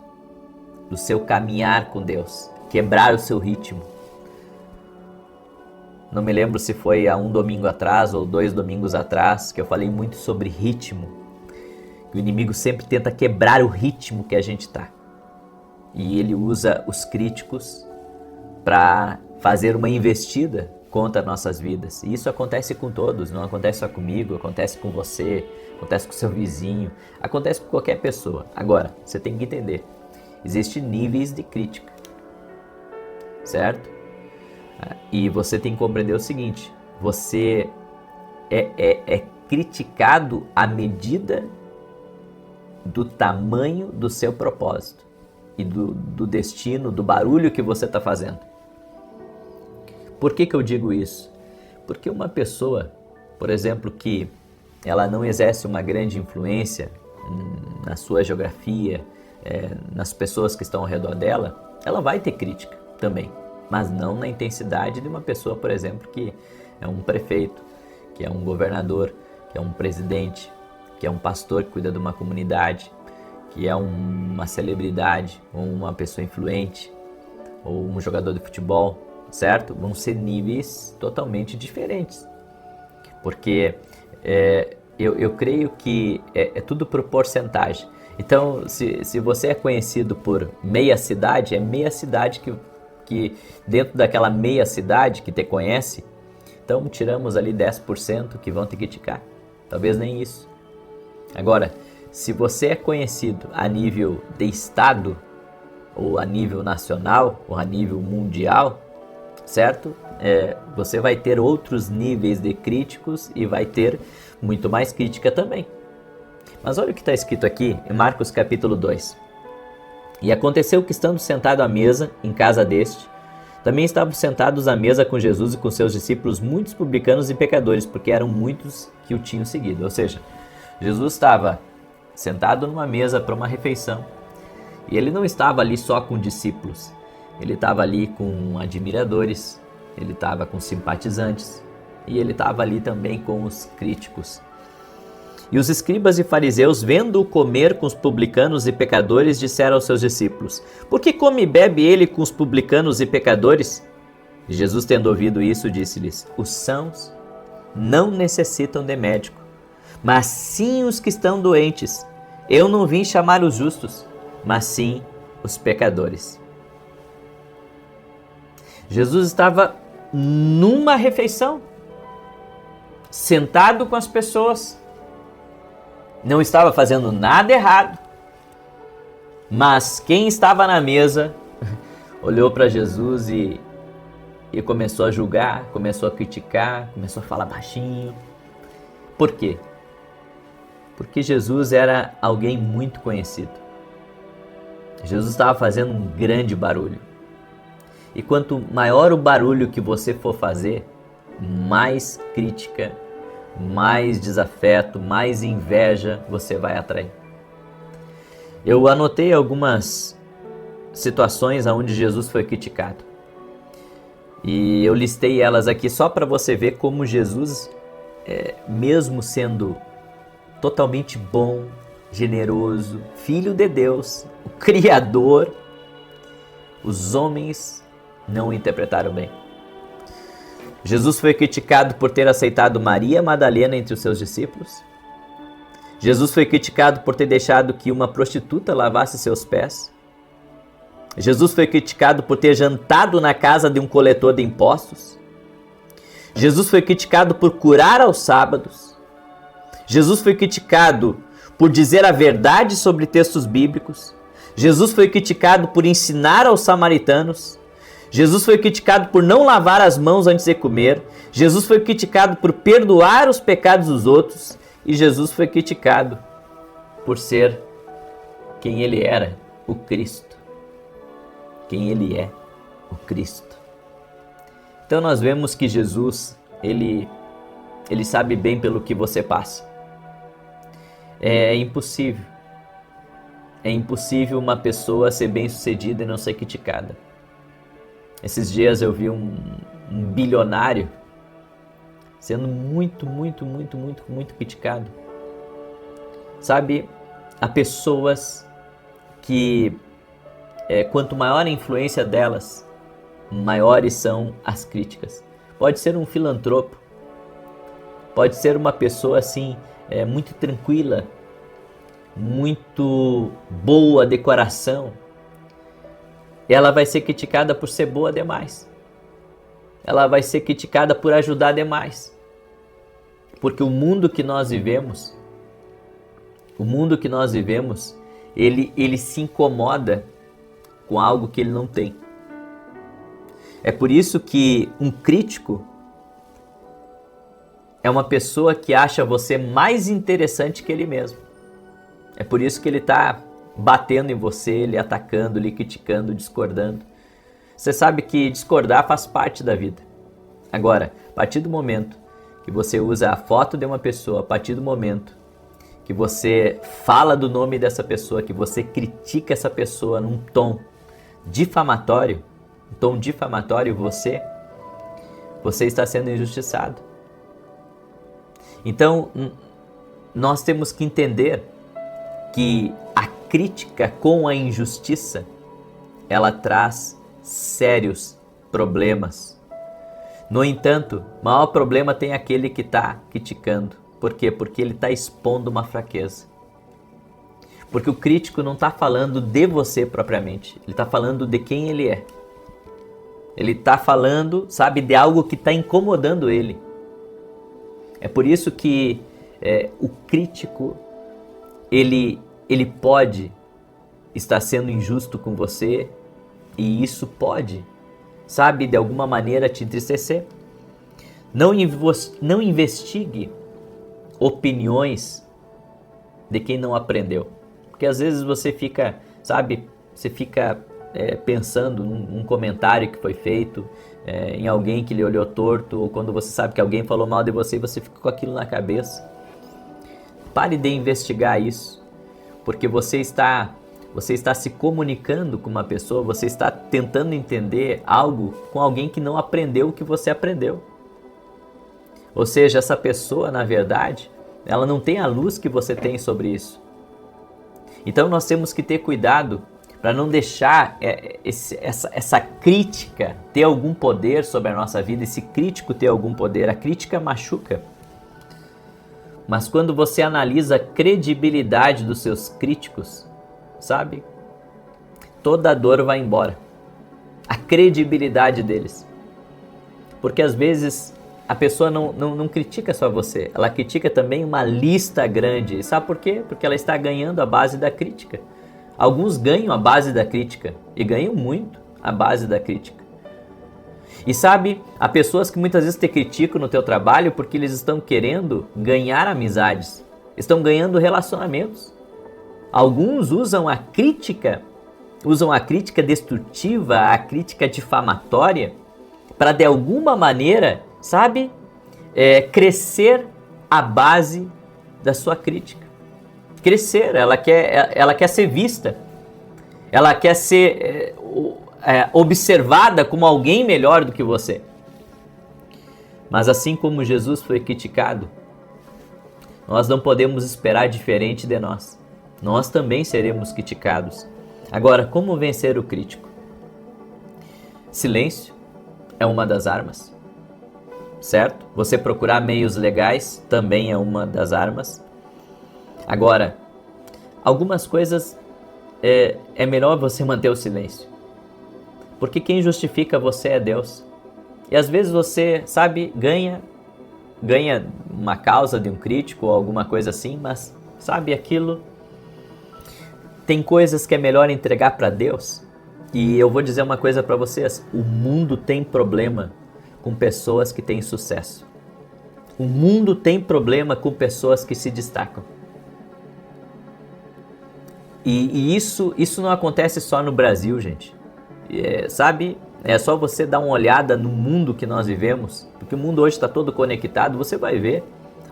do seu caminhar com Deus, quebrar o seu ritmo. Não me lembro se foi há um domingo atrás ou 2 domingos atrás que eu falei muito sobre ritmo. O inimigo sempre tenta quebrar o ritmo que a gente está. E ele usa os críticos para fazer uma investida contra nossas vidas. E isso acontece com todos, não acontece só comigo, acontece com você, acontece com seu vizinho, acontece com qualquer pessoa. Agora, você tem que entender, existem níveis de crítica, certo? E você tem que compreender o seguinte, você é criticado à medida do tamanho do seu propósito e do destino, do barulho que você está fazendo. Por que eu digo isso? Porque uma pessoa, por exemplo, que ela não exerce uma grande influência na sua geografia, nas pessoas que estão ao redor dela, ela vai ter crítica também, mas não na intensidade de uma pessoa, por exemplo, que é um prefeito, que é um governador, que é um presidente, que é um pastor que cuida de uma comunidade, que é uma celebridade, ou uma pessoa influente, ou um jogador de futebol, certo? Vão ser níveis totalmente diferentes, porque eu creio que é tudo por porcentagem. Então, se você é conhecido por meia cidade, é meia cidade que dentro daquela meia cidade que te conhece, então tiramos ali 10% que vão te criticar, talvez nem isso. Agora, se você é conhecido a nível de estado, ou a nível nacional, ou a nível mundial, certo? Você vai ter outros níveis de críticos e vai ter muito mais crítica também. Mas olha o que está escrito aqui em Marcos capítulo 2. E aconteceu que, estando sentado à mesa em casa deste, também estavam sentados à mesa com Jesus e com seus discípulos muitos publicanos e pecadores, porque eram muitos que o tinham seguido. Ou seja, Jesus estava sentado numa mesa para uma refeição e ele não estava ali só com discípulos. Ele estava ali com admiradores, ele estava com simpatizantes e ele estava ali também com os críticos. E os escribas e fariseus, vendo-o comer com os publicanos e pecadores, disseram aos seus discípulos: por que come e bebe ele com os publicanos e pecadores? E Jesus, tendo ouvido isso, disse-lhes: os sãos não necessitam de médico, mas sim os que estão doentes. Eu não vim chamar os justos, mas sim os pecadores. Jesus estava numa refeição, sentado com as pessoas, não estava fazendo nada errado, mas quem estava na mesa olhou para Jesus e começou a julgar, começou a criticar, começou a falar baixinho. Por quê? Porque Jesus era alguém muito conhecido. Jesus estava fazendo um grande barulho. E quanto maior o barulho que você for fazer, mais crítica, mais desafeto, mais inveja você vai atrair. Eu anotei algumas situações onde Jesus foi criticado. E eu listei elas aqui só para você ver como Jesus, mesmo sendo totalmente bom, generoso, filho de Deus, o Criador, os homens não o interpretaram bem. Jesus foi criticado por ter aceitado Maria Madalena entre os seus discípulos. Jesus foi criticado por ter deixado que uma prostituta lavasse seus pés. Jesus foi criticado por ter jantado na casa de um coletor de impostos. Jesus foi criticado por curar aos sábados. Jesus foi criticado por dizer a verdade sobre textos bíblicos. Jesus foi criticado por ensinar aos samaritanos. Jesus foi criticado por não lavar as mãos antes de comer. Jesus foi criticado por perdoar os pecados dos outros. E Jesus foi criticado por ser quem ele era, o Cristo. Quem ele é, o Cristo. Então nós vemos que Jesus, ele sabe bem pelo que você passa. É impossível é impossível uma pessoa ser bem-sucedida e não ser criticada. Esses dias eu vi um bilionário sendo muito criticado. Sabe, há pessoas que, quanto maior a influência delas, maiores são as críticas. Pode ser um filantropo, pode ser uma pessoa assim, muito tranquila, muito boa de coração. Ela vai ser criticada por ser boa demais. Ela vai ser criticada por ajudar demais. Porque o mundo que nós vivemos, ele se incomoda com algo que ele não tem. É por isso que um crítico é uma pessoa que acha você mais interessante que ele mesmo. É por isso que ele está batendo em você, lhe atacando, lhe criticando, discordando. Você sabe que discordar faz parte da vida. Agora, a partir do momento que você usa a foto de uma pessoa, a partir do momento que você fala do nome dessa pessoa, que você critica essa pessoa num tom difamatório, você está sendo injustiçado. Então, nós temos que entender que a crítica com a injustiça, ela traz sérios problemas. No entanto, o maior problema tem aquele que está criticando. Por quê? Porque ele está expondo uma fraqueza. Porque o crítico não está falando de você propriamente, ele está falando de quem ele é. Ele está falando, sabe, de algo que está incomodando ele. É por isso que o crítico, ele pode estar sendo injusto com você e isso pode, sabe, de alguma maneira te entristecer. Não investigue opiniões de quem não aprendeu. Porque às vezes você fica, sabe, pensando num comentário que foi feito, em alguém que lhe olhou torto, ou quando você sabe que alguém falou mal de você e você fica com aquilo na cabeça. Pare de investigar isso, porque você está se comunicando com uma pessoa, você está tentando entender algo com alguém que não aprendeu o que você aprendeu. Ou seja, essa pessoa, na verdade, ela não tem a luz que você tem sobre isso. Então nós temos que ter cuidado para não deixar essa crítica ter algum poder sobre a nossa vida, esse crítico ter algum poder. A crítica machuca. Mas quando você analisa a credibilidade dos seus críticos, sabe? Toda a dor vai embora. A credibilidade deles. Porque às vezes a pessoa não critica só você, ela critica também uma lista grande. Sabe por quê? Porque ela está ganhando a base da crítica. Alguns ganham a base da crítica e ganham muito a base da crítica. E sabe, há pessoas que muitas vezes te criticam no teu trabalho porque eles estão querendo ganhar amizades, estão ganhando relacionamentos. Alguns usam a crítica destrutiva, a crítica difamatória, para de alguma maneira, sabe, crescer a base da sua crítica. Crescer, ela quer ser vista, ela quer ser observada como alguém melhor do que você. Mas assim como Jesus foi criticado, nós não podemos esperar diferente de nós. Nós também seremos criticados. Agora, como vencer o crítico? Silêncio é uma das armas, certo? Você procurar meios legais também é uma das armas. Agora, algumas coisas é melhor você manter o silêncio. Porque quem justifica você é Deus. E às vezes você, sabe, ganha uma causa de um crítico ou alguma coisa assim, mas, sabe, aquilo... Tem coisas que é melhor entregar para Deus. E eu vou dizer uma coisa para vocês. O mundo tem problema com pessoas que têm sucesso. O mundo tem problema com pessoas que se destacam. E isso não acontece só no Brasil, gente. Sabe, é só você dar uma olhada no mundo que nós vivemos, porque o mundo hoje está todo conectado, você vai ver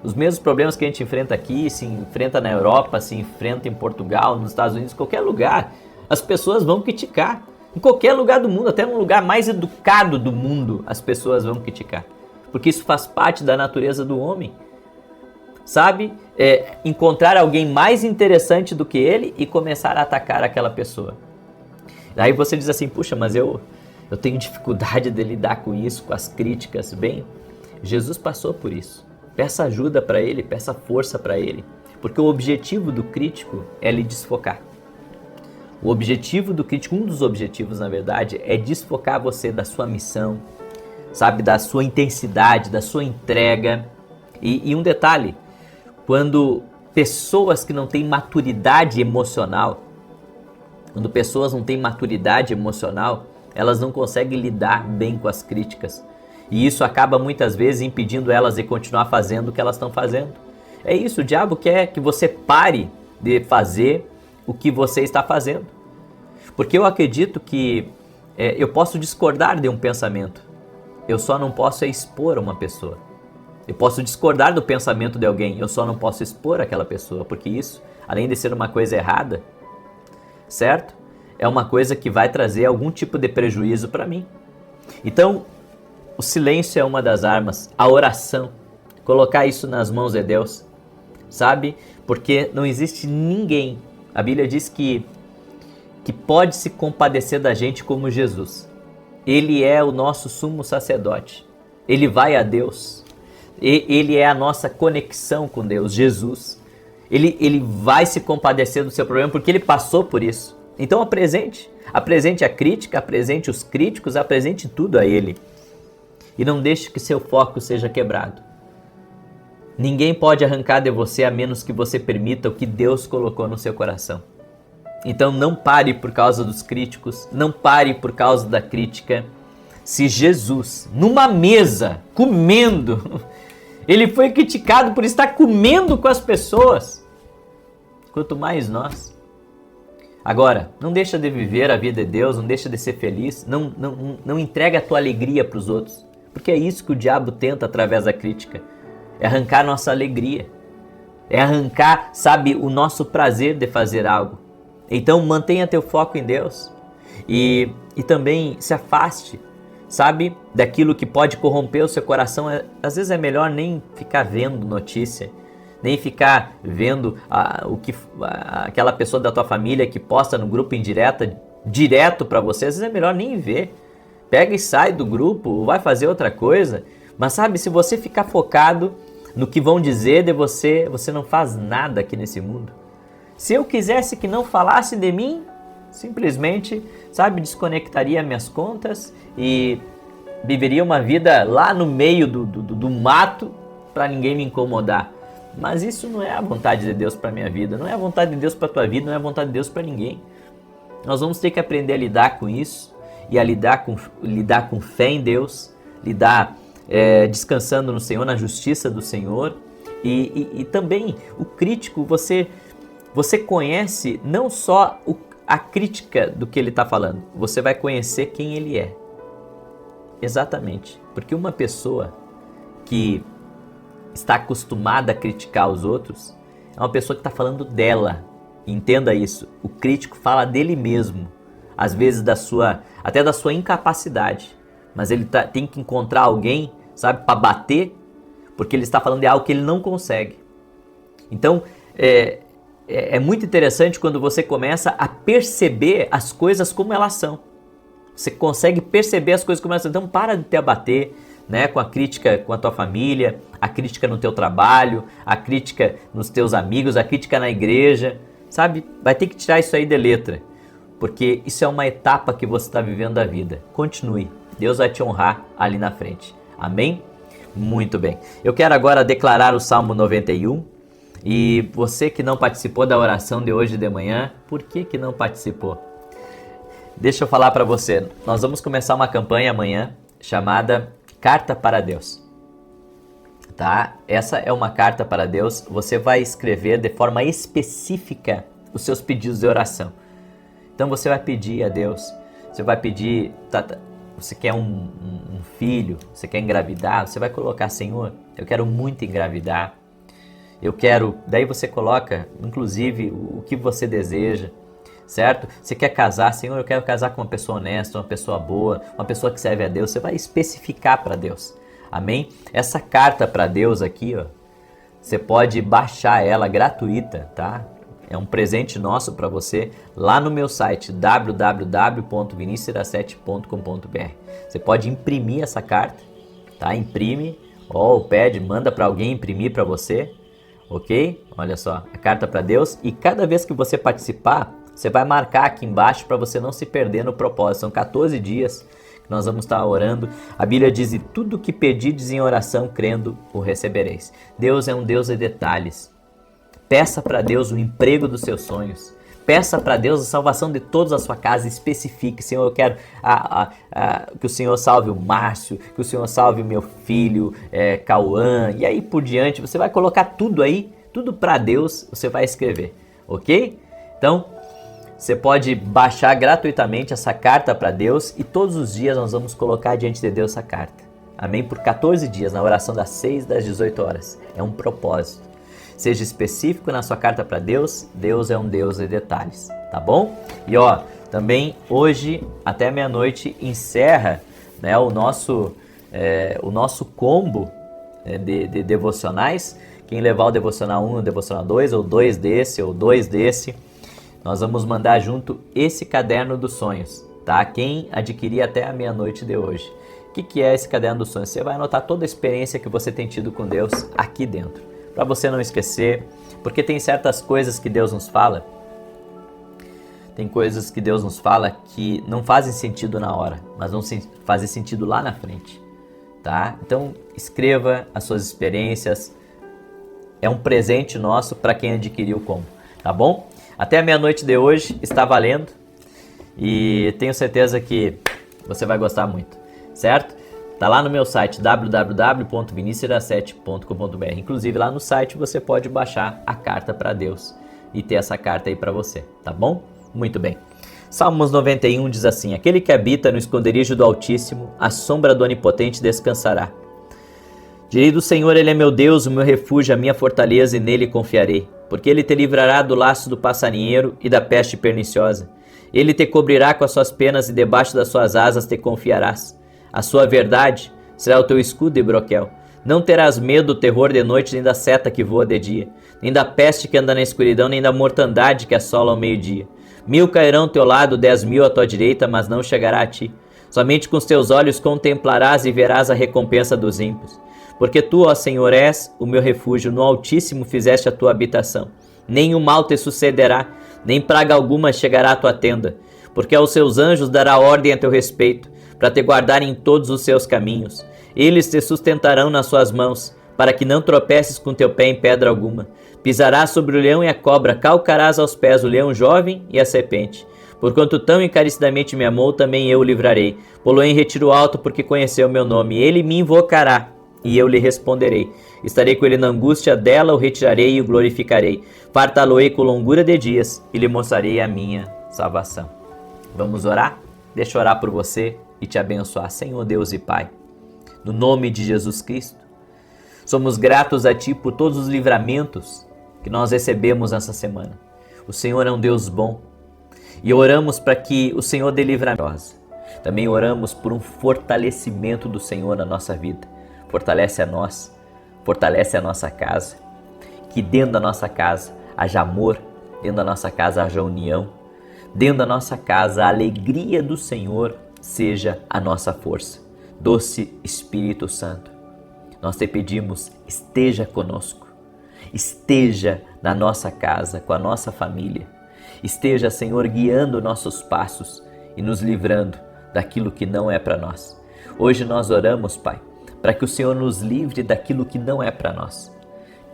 Os mesmos problemas que a gente enfrenta aqui, se enfrenta na Europa, se enfrenta em Portugal, nos Estados Unidos, qualquer lugar, as pessoas vão criticar. Em qualquer lugar do mundo, até no lugar mais educado do mundo, as pessoas vão criticar. Porque isso faz parte da natureza do homem. Sabe? Encontrar alguém mais interessante do que ele e começar a atacar aquela pessoa. Aí você diz assim, puxa, mas eu tenho dificuldade de lidar com isso, com as críticas. Bem, Jesus passou por isso. Peça ajuda para ele, peça força para ele. Porque o objetivo do crítico é lhe desfocar. O objetivo do crítico, um dos objetivos na verdade, é desfocar você da sua missão, sabe, da sua intensidade, da sua entrega. E um detalhe, quando pessoas que não têm maturidade emocional, elas não conseguem lidar bem com as críticas. E isso acaba muitas vezes impedindo elas de continuar fazendo o que elas estão fazendo. É isso, o diabo quer que você pare de fazer o que você está fazendo. Porque eu acredito que eu posso discordar de um pensamento, eu só não posso expor uma pessoa. Eu posso discordar do pensamento de alguém, eu só não posso expor aquela pessoa, porque isso, além de ser uma coisa errada, certo? É uma coisa que vai trazer algum tipo de prejuízo para mim. Então, o silêncio é uma das armas, a oração, colocar isso nas mãos de Deus, sabe? Porque não existe ninguém, a Bíblia diz que pode se compadecer da gente como Jesus. Ele é o nosso sumo sacerdote, ele vai a Deus, ele é a nossa conexão com Deus, Jesus. Ele vai se compadecer do seu problema porque ele passou por isso. Então apresente a crítica, apresente os críticos, apresente tudo a ele. E não deixe que seu foco seja quebrado. Ninguém pode arrancar de você a menos que você permita o que Deus colocou no seu coração. Então não pare por causa dos críticos, não pare por causa da crítica. Se Jesus, numa mesa, comendo, ele foi criticado por estar comendo com as pessoas, quanto mais nós. Agora, não deixa de viver a vida de Deus, não deixa de ser feliz, não entrega a tua alegria para os outros, porque é isso que o diabo tenta através da crítica, é arrancar nossa alegria, é arrancar, sabe, o nosso prazer de fazer algo. Então mantenha teu foco em Deus e também se afaste, sabe, daquilo que pode corromper o seu coração. Às vezes é melhor nem ficar vendo notícia, nem ficar vendo aquela pessoa da tua família que posta no grupo indireta, direto para você. Às vezes é melhor nem ver. Pega e sai do grupo, vai fazer outra coisa. Mas sabe, se você ficar focado no que vão dizer de você, você não faz nada aqui nesse mundo. Se eu quisesse que não falasse de mim, simplesmente, sabe, desconectaria minhas contas e viveria uma vida lá no meio do mato para ninguém me incomodar. Mas isso não é a vontade de Deus para minha vida, não é a vontade de Deus para tua vida, não é a vontade de Deus para ninguém. Nós vamos ter que aprender a lidar com isso e a lidar com fé em Deus, lidar descansando no Senhor, na justiça do Senhor. E também o crítico, você conhece não só a crítica do que ele está falando, você vai conhecer quem ele é. Exatamente, porque uma pessoa que está acostumada a criticar os outros é uma pessoa que está falando dela. Entenda isso, o crítico fala dele mesmo, às vezes até da sua incapacidade, mas ele tem que encontrar alguém, sabe, para bater, porque ele está falando de algo que ele não consegue. Então, é muito interessante quando você começa a perceber as coisas como elas são. Você consegue perceber as coisas como elas são. Então para de te abater, né, com a crítica com a tua família, a crítica no teu trabalho, a crítica nos teus amigos, a crítica na igreja. Sabe? Vai ter que tirar isso aí de letra. Porque isso é uma etapa que você está vivendo da vida. Continue. Deus vai te honrar ali na frente. Amém? Muito bem. Eu quero agora declarar o Salmo 91. E você que não participou da oração de hoje de manhã, por que não participou? Deixa eu falar para você, nós vamos começar uma campanha amanhã chamada Carta para Deus. Tá? Essa é uma carta para Deus, você vai escrever de forma específica os seus pedidos de oração. Então você vai pedir a Deus, você vai pedir, você quer um filho, você quer engravidar, você vai colocar, Senhor, eu quero muito engravidar. Eu quero, daí você coloca, inclusive, o que você deseja, certo? Você quer casar, Senhor, eu quero casar com uma pessoa honesta, uma pessoa boa, uma pessoa que serve a Deus. Você vai especificar para Deus, amém? Essa carta para Deus aqui, ó, você pode baixar ela gratuita, tá? É um presente nosso para você lá no meu site www.vinicius17.com.br. Você pode imprimir essa carta, tá? Imprime, ou pede, manda para alguém imprimir para você, ok? Olha só, a carta para Deus. E cada vez que você participar, você vai marcar aqui embaixo para você não se perder no propósito. São 14 dias que nós vamos estar orando. A Bíblia diz: e tudo que pedides em oração, crendo, o recebereis. Deus é um Deus de detalhes. Peça para Deus o emprego dos seus sonhos. Peça para Deus a salvação de todos a sua casa. Especifique: Senhor, eu quero que o Senhor salve o Márcio, que o Senhor salve o meu filho, Cauã, e aí por diante. Você vai colocar tudo aí, tudo para Deus, você vai escrever, ok? Então, você pode baixar gratuitamente essa carta para Deus e todos os dias nós vamos colocar diante de Deus essa carta. Amém? Por 14 dias, na oração das 6 das 18 horas. É um propósito. Seja específico na sua carta para Deus. Deus é um Deus de detalhes, tá bom? E ó, também hoje até meia-noite encerra, né, o nosso combo de devocionais. Quem levar o devocional 1, o devocional 2, ou 2 desse, ou 2 desse, nós vamos mandar junto esse caderno dos sonhos, tá? Quem adquirir até a meia-noite de hoje. O que é esse caderno dos sonhos? Você vai anotar toda a experiência que você tem tido com Deus aqui dentro, para você não esquecer, porque tem certas coisas que Deus nos fala, que não fazem sentido na hora, mas vão fazer sentido lá na frente, tá? Então escreva as suas experiências, é um presente nosso para quem adquiriu o combo, tá bom? Até a meia-noite de hoje está valendo e tenho certeza que você vai gostar muito, certo? Tá lá no meu site www.vinicius17.com.br. Inclusive lá no site você pode baixar a carta para Deus e ter essa carta aí para você, tá bom? Muito bem. Salmos 91 diz assim: aquele que habita no esconderijo do Altíssimo, à sombra do Onipotente descansará. Direi do Senhor, Ele é meu Deus, o meu refúgio, a minha fortaleza, e nele confiarei. Porque Ele te livrará do laço do passarinheiro e da peste perniciosa. Ele te cobrirá com as suas penas e debaixo das suas asas te confiarás. A sua verdade será o teu escudo e broquel. Não terás medo do terror de noite, nem da seta que voa de dia, nem da peste que anda na escuridão, nem da mortandade que assola ao meio-dia. 1000 cairão ao teu lado, 10.000 à tua direita, mas não chegará a ti. Somente com os teus olhos contemplarás e verás a recompensa dos ímpios. Porque tu, ó Senhor, és o meu refúgio, no Altíssimo fizeste a tua habitação. Nem o mal te sucederá, nem praga alguma chegará à tua tenda. Porque aos seus anjos dará ordem a teu respeito, para te guardar em todos os seus caminhos. Eles te sustentarão nas suas mãos, para que não tropeces com teu pé em pedra alguma. Pisarás sobre o leão e a cobra, calcarás aos pés o leão jovem e a serpente. Porquanto tão encarecidamente me amou, também eu o livrarei. Pô-lo em retiro alto, porque conheceu o meu nome. Ele me invocará, e eu lhe responderei. Estarei com ele na angústia dela, o retirarei e o glorificarei. Fartá-lo-ei com longura de dias, e lhe mostrarei a minha salvação. Vamos orar? Deixa eu orar por você e te abençoar. Senhor Deus e Pai, no nome de Jesus Cristo, somos gratos a Ti por todos os livramentos que nós recebemos nessa semana. O Senhor é um Deus bom e oramos para que o Senhor dê livramento. Também oramos por um fortalecimento do Senhor na nossa vida. Fortalece a nós, fortalece a nossa casa, que dentro da nossa casa haja amor, dentro da nossa casa haja união, dentro da nossa casa a alegria do Senhor seja a nossa força. Doce Espírito Santo, nós te pedimos, esteja conosco, esteja na nossa casa, com a nossa família, esteja, Senhor, guiando nossos passos e nos livrando daquilo que não é para nós. Hoje nós oramos, Pai, para que o Senhor nos livre daquilo que não é para nós.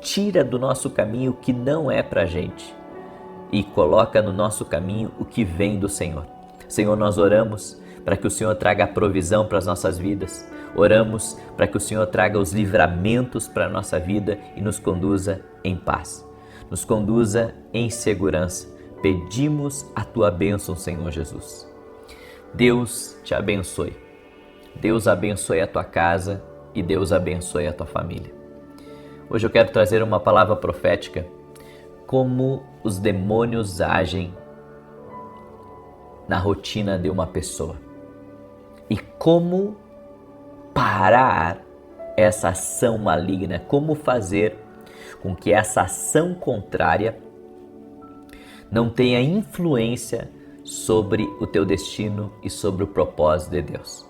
Tira do nosso caminho o que não é para a gente e coloca no nosso caminho o que vem do Senhor. Senhor, nós oramos para que o Senhor traga a provisão para as nossas vidas. Oramos para que o Senhor traga os livramentos para a nossa vida e nos conduza em paz. Nos conduza em segurança. Pedimos a Tua bênção, Senhor Jesus. Deus te abençoe. Deus abençoe a tua casa e Deus abençoe a tua família. Hoje eu quero trazer uma palavra profética, como os demônios agem na rotina de uma pessoa e como parar essa ação maligna, como fazer com que essa ação contrária não tenha influência sobre o teu destino e sobre o propósito de Deus.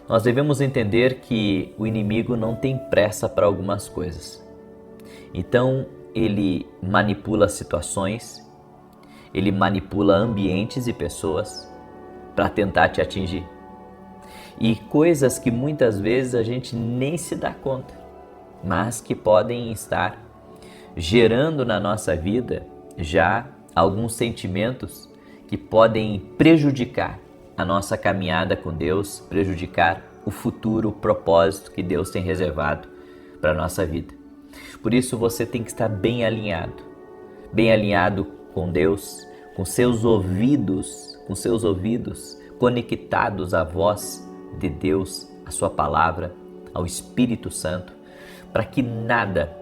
Nós devemos entender que o inimigo não tem pressa para algumas coisas. Então, ele manipula situações, ele manipula ambientes e pessoas para tentar te atingir. E coisas que muitas vezes a gente nem se dá conta, mas que podem estar gerando na nossa vida já alguns sentimentos que podem prejudicar a nossa caminhada com Deus, prejudicar o futuro, o propósito que Deus tem reservado para a nossa vida. Por isso você tem que estar bem alinhado com Deus, com seus ouvidos conectados à voz de Deus, à sua palavra, ao Espírito Santo, para que nada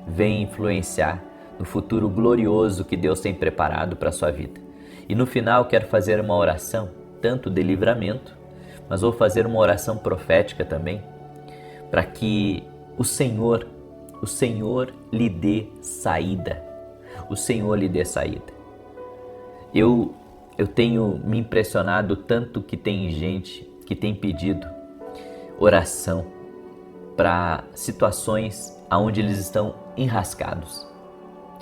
venha influenciar no futuro glorioso que Deus tem preparado para a sua vida. E no final quero fazer uma oração, tanto de livramento, mas vou fazer uma oração profética também, para que o Senhor lhe dê saída. O Senhor lhe dê saída. Eu tenho me impressionado tanto que tem gente que tem pedido oração para situações onde eles estão enrascados.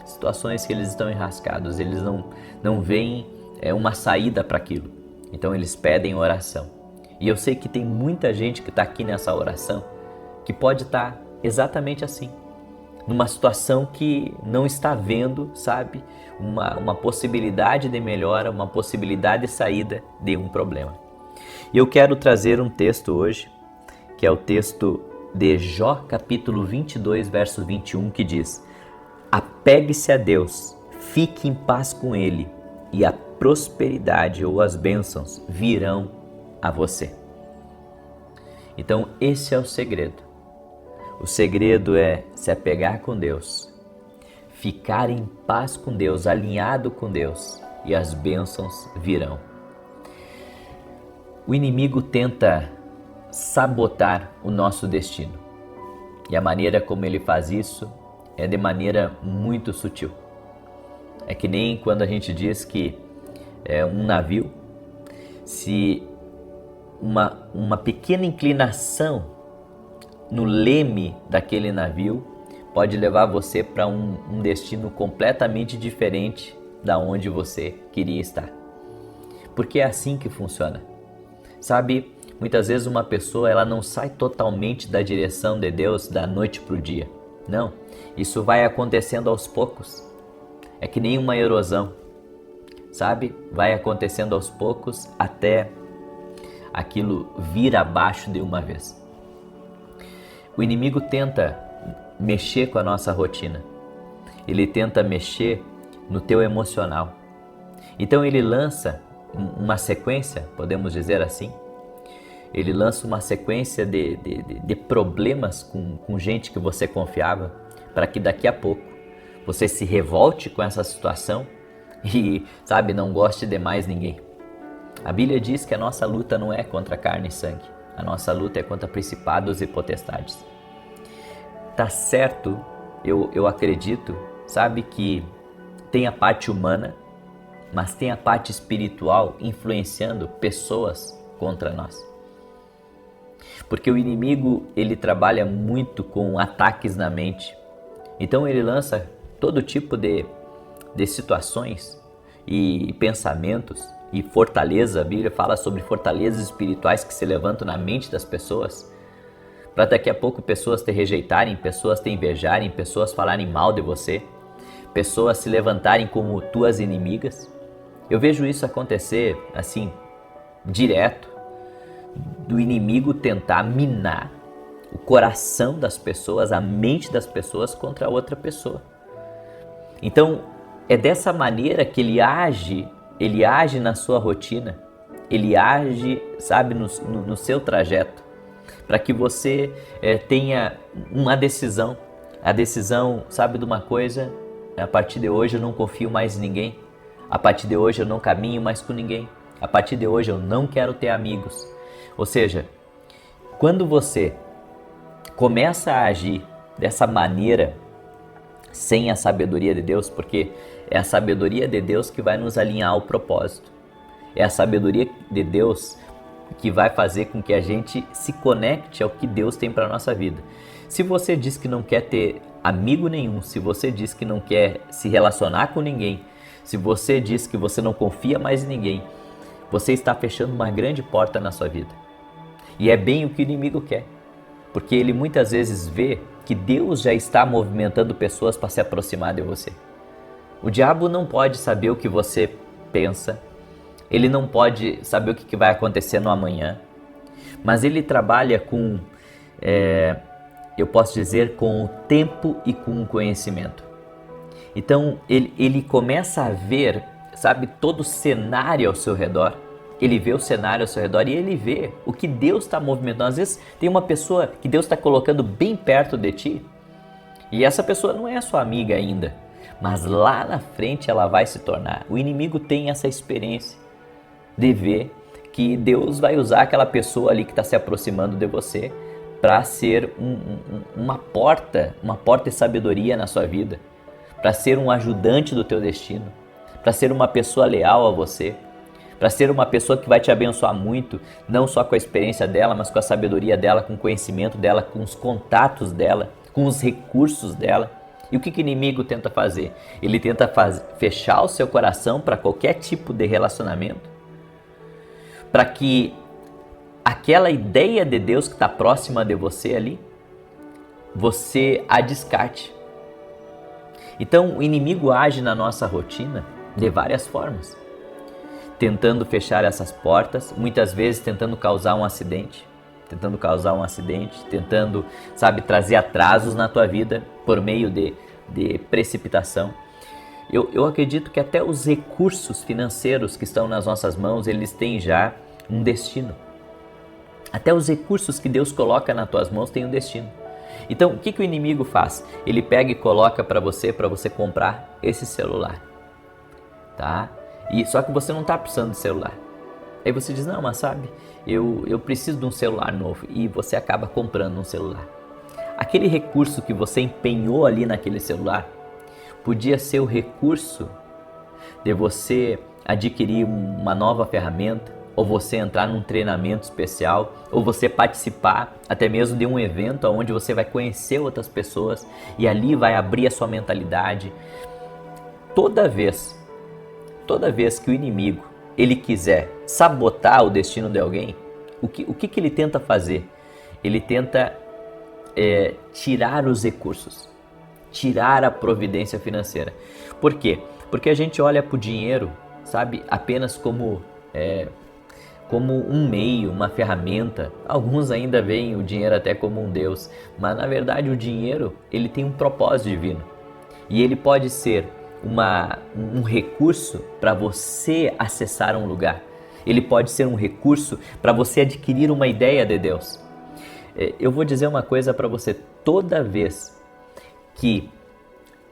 Situações que eles estão enrascados, eles não veem uma saída para aquilo. Então eles pedem oração. E eu sei que tem muita gente que está aqui nessa oração que pode estar exatamente assim, numa situação que não está vendo, sabe, uma possibilidade de melhora, uma possibilidade de saída de um problema. E eu quero trazer um texto hoje, que é o texto de Jó, capítulo 22, verso 21, que diz: apegue-se a Deus, fique em paz com Ele, e a prosperidade ou as bênçãos virão a você. Então esse é o segredo. O segredo é se apegar com Deus, ficar em paz com Deus, alinhado com Deus, e as bênçãos virão. O inimigo tenta sabotar o nosso destino, e a maneira como ele faz isso é de maneira muito sutil. É que nem quando a gente diz que um navio, se uma pequena inclinação no leme daquele navio pode levar você para um destino completamente diferente da onde você queria estar. Porque é assim que funciona. Sabe, muitas vezes uma pessoa ela não sai totalmente da direção de Deus da noite para o dia. Não, isso vai acontecendo aos poucos. É que nem uma erosão, sabe? Vai acontecendo aos poucos até aquilo vir abaixo de uma vez. O inimigo tenta mexer com a nossa rotina. Ele tenta mexer no teu emocional. Então ele lança uma sequência, podemos dizer assim. Ele lança uma sequência de problemas com gente que você confiava, para que daqui a pouco você se revolte com essa situação e, sabe, não goste de mais ninguém. A Bíblia diz que a nossa luta não é contra carne e sangue. A nossa luta é contra principados e potestades. Tá certo, eu acredito, sabe, que tem a parte humana, mas tem a parte espiritual influenciando pessoas contra nós. Porque o inimigo, ele trabalha muito com ataques na mente. Então ele lança todo tipo de situações e pensamentos e fortaleza. A Bíblia fala sobre fortalezas espirituais que se levantam na mente das pessoas, para daqui a pouco pessoas te rejeitarem, pessoas te invejarem, pessoas falarem mal de você, pessoas se levantarem como tuas inimigas. Eu vejo isso acontecer assim, direto, do inimigo tentar minar o coração das pessoas, a mente das pessoas contra outra pessoa. Então, é dessa maneira que ele age na sua rotina, ele age, sabe, no seu trajeto, para que você tenha uma decisão A decisão, sabe de uma coisa? A partir de hoje eu não confio mais em ninguém. A partir de hoje eu não caminho mais com ninguém. A partir de hoje eu não quero ter amigos. Ou seja, quando você começa a agir dessa maneira, sem a sabedoria de Deus, porque é a sabedoria de Deus que vai nos alinhar ao propósito. É a sabedoria de Deus que vai fazer com que a gente se conecte ao que Deus tem para a nossa vida. Se você diz que não quer ter amigo nenhum, se você diz que não quer se relacionar com ninguém, se você diz que você não confia mais em ninguém, você está fechando uma grande porta na sua vida. E é bem o que o inimigo quer, porque ele muitas vezes vê que Deus já está movimentando pessoas para se aproximar de você. O diabo não pode saber o que você pensa, ele não pode saber o que vai acontecer no amanhã, mas ele trabalha com, eu posso dizer, com o tempo e com o conhecimento. Então ele começa a ver, sabe, todo o cenário ao seu redor. Ele vê o cenário ao seu redor e ele vê o que Deus está movimentando. Às vezes tem uma pessoa que Deus está colocando bem perto de ti e essa pessoa não é sua amiga ainda, mas lá na frente ela vai se tornar. O inimigo tem essa experiência de ver que Deus vai usar aquela pessoa ali que está se aproximando de você para ser uma porta de sabedoria na sua vida, para ser um ajudante do teu destino, para ser uma pessoa leal a você, para ser uma pessoa que vai te abençoar muito, não só com a experiência dela, mas com a sabedoria dela, com o conhecimento dela, com os contatos dela, com os recursos dela. E o que o inimigo tenta fazer? Ele tenta fechar o seu coração para qualquer tipo de relacionamento, para que aquela ideia de Deus que está próxima de você ali, você a descarte. Então o inimigo age na nossa rotina de várias formas, tentando fechar essas portas, muitas vezes tentando causar um acidente, tentando, sabe, trazer atrasos na tua vida por meio de precipitação. Eu acredito que até os recursos financeiros que estão nas nossas mãos, eles têm já um destino. Até os recursos que Deus coloca nas tuas mãos têm um destino. Então, o que o inimigo faz? Ele pega e coloca para você comprar esse celular, tá? E só que você não está precisando de celular. Aí você diz, não, mas sabe, eu preciso de um celular novo. E você acaba comprando um celular. Aquele recurso que você empenhou ali naquele celular podia ser o recurso de você adquirir uma nova ferramenta, ou você entrar num treinamento especial, ou você participar até mesmo de um evento onde você vai conhecer outras pessoas e ali vai abrir a sua mentalidade. Toda vez que o inimigo ele quiser sabotar o destino de alguém, o que ele tenta fazer? Ele tenta tirar os recursos, tirar a providência financeira. Por quê? Porque a gente olha para o dinheiro, sabe, apenas como um meio, uma ferramenta. Alguns ainda veem o dinheiro até como um Deus, mas na verdade o dinheiro ele tem um propósito divino e ele pode ser um recurso para você acessar um lugar. Ele pode ser um recurso para você adquirir uma ideia de Deus. Eu vou dizer uma coisa para você: toda vez que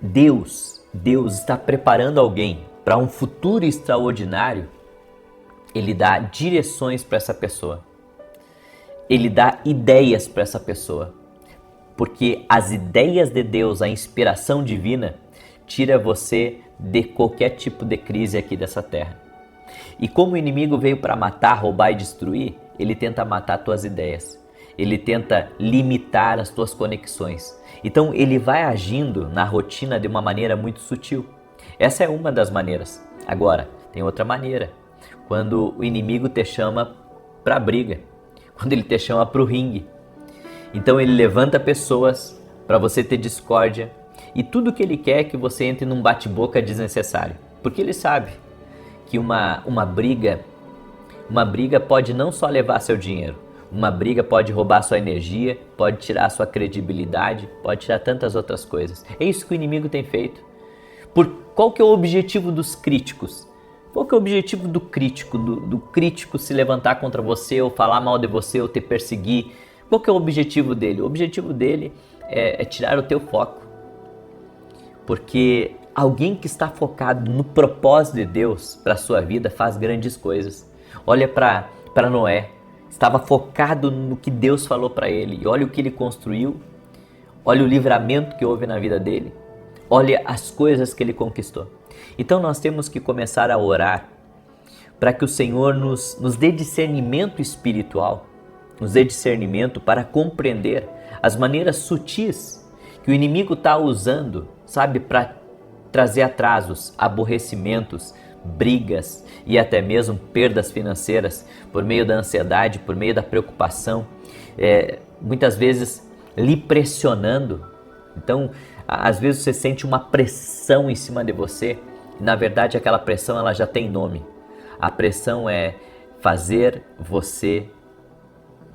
Deus está preparando alguém para um futuro extraordinário, Ele dá direções para essa pessoa. Ele dá ideias para essa pessoa. Porque as ideias de Deus, a inspiração divina, tira você de qualquer tipo de crise aqui dessa terra. E como o inimigo veio para matar, roubar e destruir, ele tenta matar tuas ideias. Ele tenta limitar as tuas conexões. Então ele vai agindo na rotina de uma maneira muito sutil. Essa é uma das maneiras. Agora, tem outra maneira. Quando o inimigo te chama para briga, quando ele te chama para o ringue. Então ele levanta pessoas para você ter discórdia e tudo que ele quer é que você entre num bate-boca desnecessário. Porque ele sabe que uma briga pode não só levar seu dinheiro, uma briga pode roubar sua energia, pode tirar sua credibilidade, pode tirar tantas outras coisas. É isso que o inimigo tem feito. Qual que é o objetivo dos críticos? Qual que é o objetivo do crítico, do crítico se levantar contra você, ou falar mal de você, ou te perseguir? Qual que é o objetivo dele? O objetivo dele é tirar o teu foco. Porque alguém que está focado no propósito de Deus para a sua vida faz grandes coisas. Olha para Noé, estava focado no que Deus falou para ele. E olha o que ele construiu, olha o livramento que houve na vida dele, olha as coisas que ele conquistou. Então nós temos que começar a orar para que o Senhor nos dê discernimento espiritual, nos dê discernimento para compreender as maneiras sutis que o inimigo está usando, sabe, para trazer atrasos, aborrecimentos, brigas e até mesmo perdas financeiras por meio da ansiedade, por meio da preocupação, muitas vezes lhe pressionando. Então, às vezes você sente uma pressão em cima de você e na verdade aquela pressão ela já tem nome. A pressão é fazer você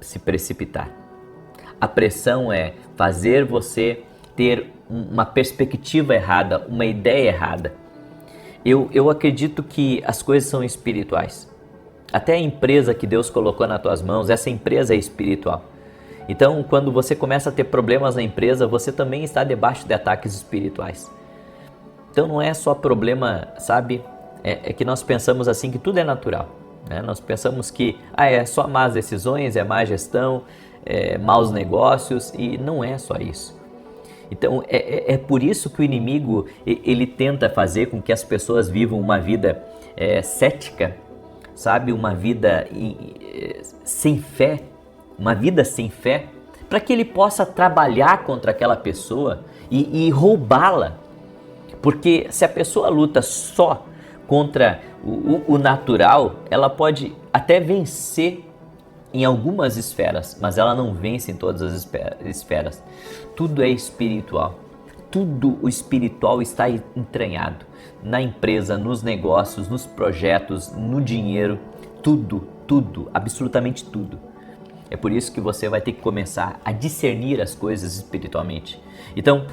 se precipitar. A pressão é fazer você ter uma perspectiva errada, uma ideia errada. Eu acredito que as coisas são espirituais. Até a empresa que Deus colocou nas tuas mãos, essa empresa é espiritual. Então, quando você começa a ter problemas na empresa, você também está debaixo de ataques espirituais. Então não é só problema, sabe? É que nós pensamos assim que tudo é natural, né? Nós pensamos que é só más decisões, é má gestão, maus negócios, e não é só isso. Então é por isso que o inimigo ele tenta fazer com que as pessoas vivam uma vida cética, sabe? Uma vida sem fé, para que ele possa trabalhar contra aquela pessoa e roubá-la. Porque se a pessoa luta só contra o natural, ela pode até vencer em algumas esferas, mas ela não vence em todas as esferas. Tudo é espiritual. Tudo o espiritual está entranhado na empresa, nos negócios, nos projetos, no dinheiro. Tudo, absolutamente tudo. É por isso que você vai ter que começar a discernir as coisas espiritualmente. Então,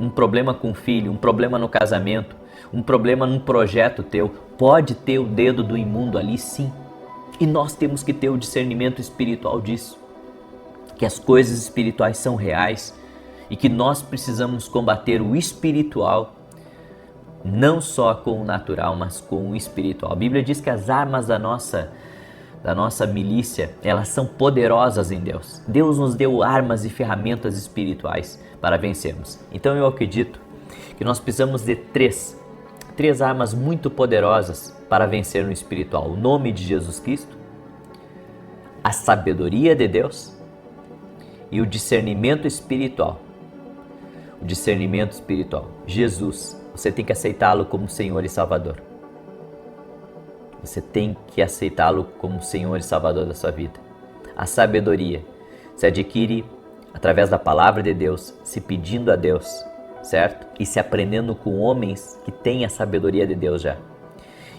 um problema com o filho, um problema no casamento, um problema num projeto teu, pode ter o dedo do imundo ali, sim. E nós temos que ter o discernimento espiritual disso. Que as coisas espirituais são reais e que nós precisamos combater o espiritual, não só com o natural, mas com o espiritual. A Bíblia diz que as armas da nossa milícia, elas são poderosas em Deus. Deus nos deu armas e ferramentas espirituais para vencermos. Então eu acredito que nós precisamos de três armas muito poderosas para vencer no espiritual. O nome de Jesus Cristo, a sabedoria de Deus e o discernimento espiritual. O discernimento espiritual. Jesus, você tem que aceitá-lo como Senhor e Salvador. Você tem que aceitá-lo como Senhor e Salvador da sua vida. A sabedoria se adquire através da palavra de Deus, se pedindo a Deus, certo? E se aprendendo com homens que têm a sabedoria de Deus já.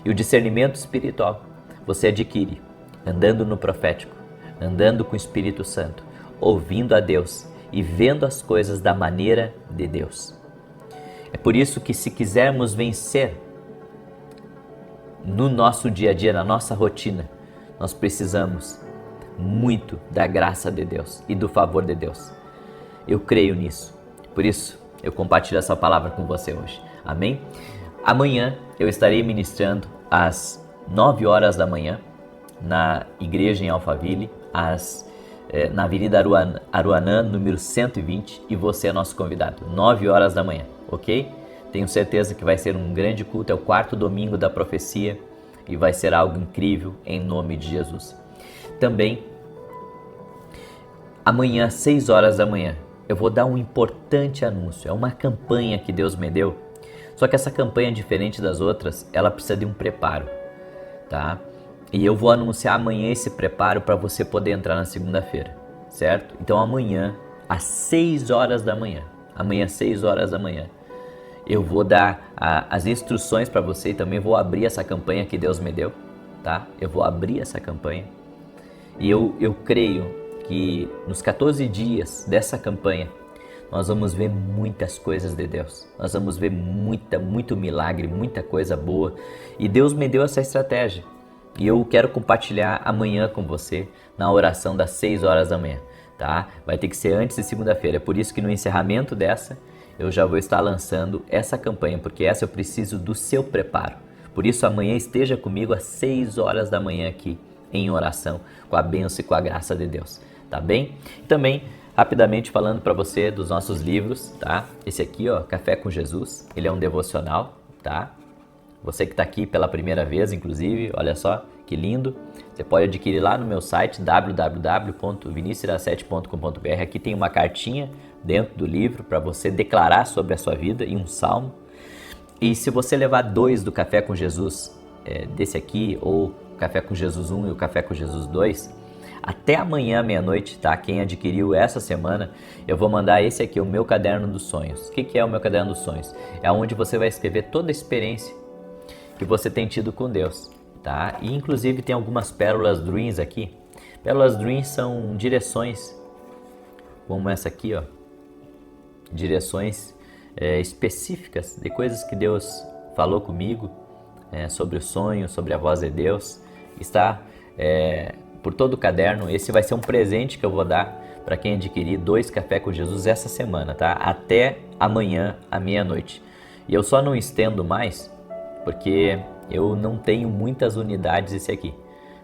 E o discernimento espiritual você adquire andando no profético, andando com o Espírito Santo, ouvindo a Deus e vendo as coisas da maneira de Deus. É por isso que se quisermos vencer no nosso dia a dia, na nossa rotina, nós precisamos muito da graça de Deus e do favor de Deus. Eu creio nisso. Por isso, eu compartilho essa palavra com você hoje. Amém? Amanhã eu estarei ministrando às 9 horas da manhã na igreja em Alphaville, na Avenida Aruanã, número 120, e você é nosso convidado. 9 horas da manhã, ok? Tenho certeza que vai ser um grande culto, é o 4º domingo da profecia e vai ser algo incrível em nome de Jesus. Também, amanhã às 6 horas da manhã, eu vou dar um importante anúncio. É uma campanha que Deus me deu, só que essa campanha, diferente das outras, ela precisa de um preparo, tá? E eu vou anunciar amanhã esse preparo para você poder entrar na segunda-feira, certo? Então amanhã, às 6 horas da manhã, eu vou dar as instruções para você e também vou abrir essa campanha que Deus me deu, tá? Eu vou abrir essa campanha e eu creio que nos 14 dias dessa campanha nós vamos ver muitas coisas de Deus. Nós vamos ver muito milagre, muita coisa boa. E Deus me deu essa estratégia. E eu quero compartilhar amanhã com você na oração das 6 horas da manhã. tá? Vai ter que ser antes de segunda-feira. É por isso que no encerramento dessa, eu já vou estar lançando essa campanha, porque essa eu preciso do seu preparo. Por isso amanhã esteja comigo às 6 horas da manhã aqui, em oração, com a bênção e com a graça de Deus, tá bem? Também, rapidamente falando para você dos nossos livros, tá? Esse aqui, ó, Café com Jesus, ele é um devocional, tá? Você que está aqui pela primeira vez, inclusive, olha só que lindo. Você pode adquirir lá no meu site www.vinicius7.com.br. Aqui tem uma cartinha dentro do livro para você declarar sobre a sua vida e um salmo. E se você levar 2 do Café com Jesus, desse aqui, ou o Café com Jesus 1 e o Café com Jesus 2, até amanhã, meia-noite, tá? Quem adquiriu essa semana, eu vou mandar esse aqui, o meu Caderno dos Sonhos. O que é o meu Caderno dos Sonhos? É onde você vai escrever toda a experiência que você tem tido com Deus, tá? E inclusive tem algumas pérolas dreams aqui. Pérolas dreams são direções, como essa aqui, ó. Direções específicas de coisas que Deus falou comigo, sobre o sonho, sobre a voz de Deus. Está por todo o caderno. Esse vai ser um presente que eu vou dar para quem adquirir 2 Café com Jesus essa semana, tá? Até amanhã, à meia-noite. E eu só não estendo mais, porque eu não tenho muitas unidades esse aqui,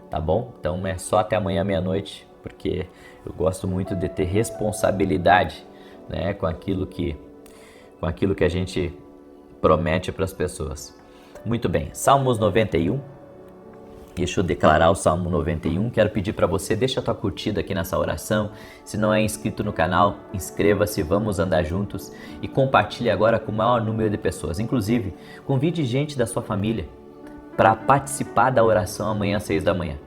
tá bom? Então é só até amanhã meia-noite, porque eu gosto muito de ter responsabilidade, né, com aquilo que a gente promete para as pessoas. Muito bem, Salmos 91. Deixa eu declarar o Salmo 91. Quero pedir para você, deixa a tua curtida aqui nessa oração. Se não é inscrito no canal, inscreva-se, vamos andar juntos e compartilhe agora com o maior número de pessoas. Inclusive, convide gente da sua família para participar da oração amanhã às 6 da manhã,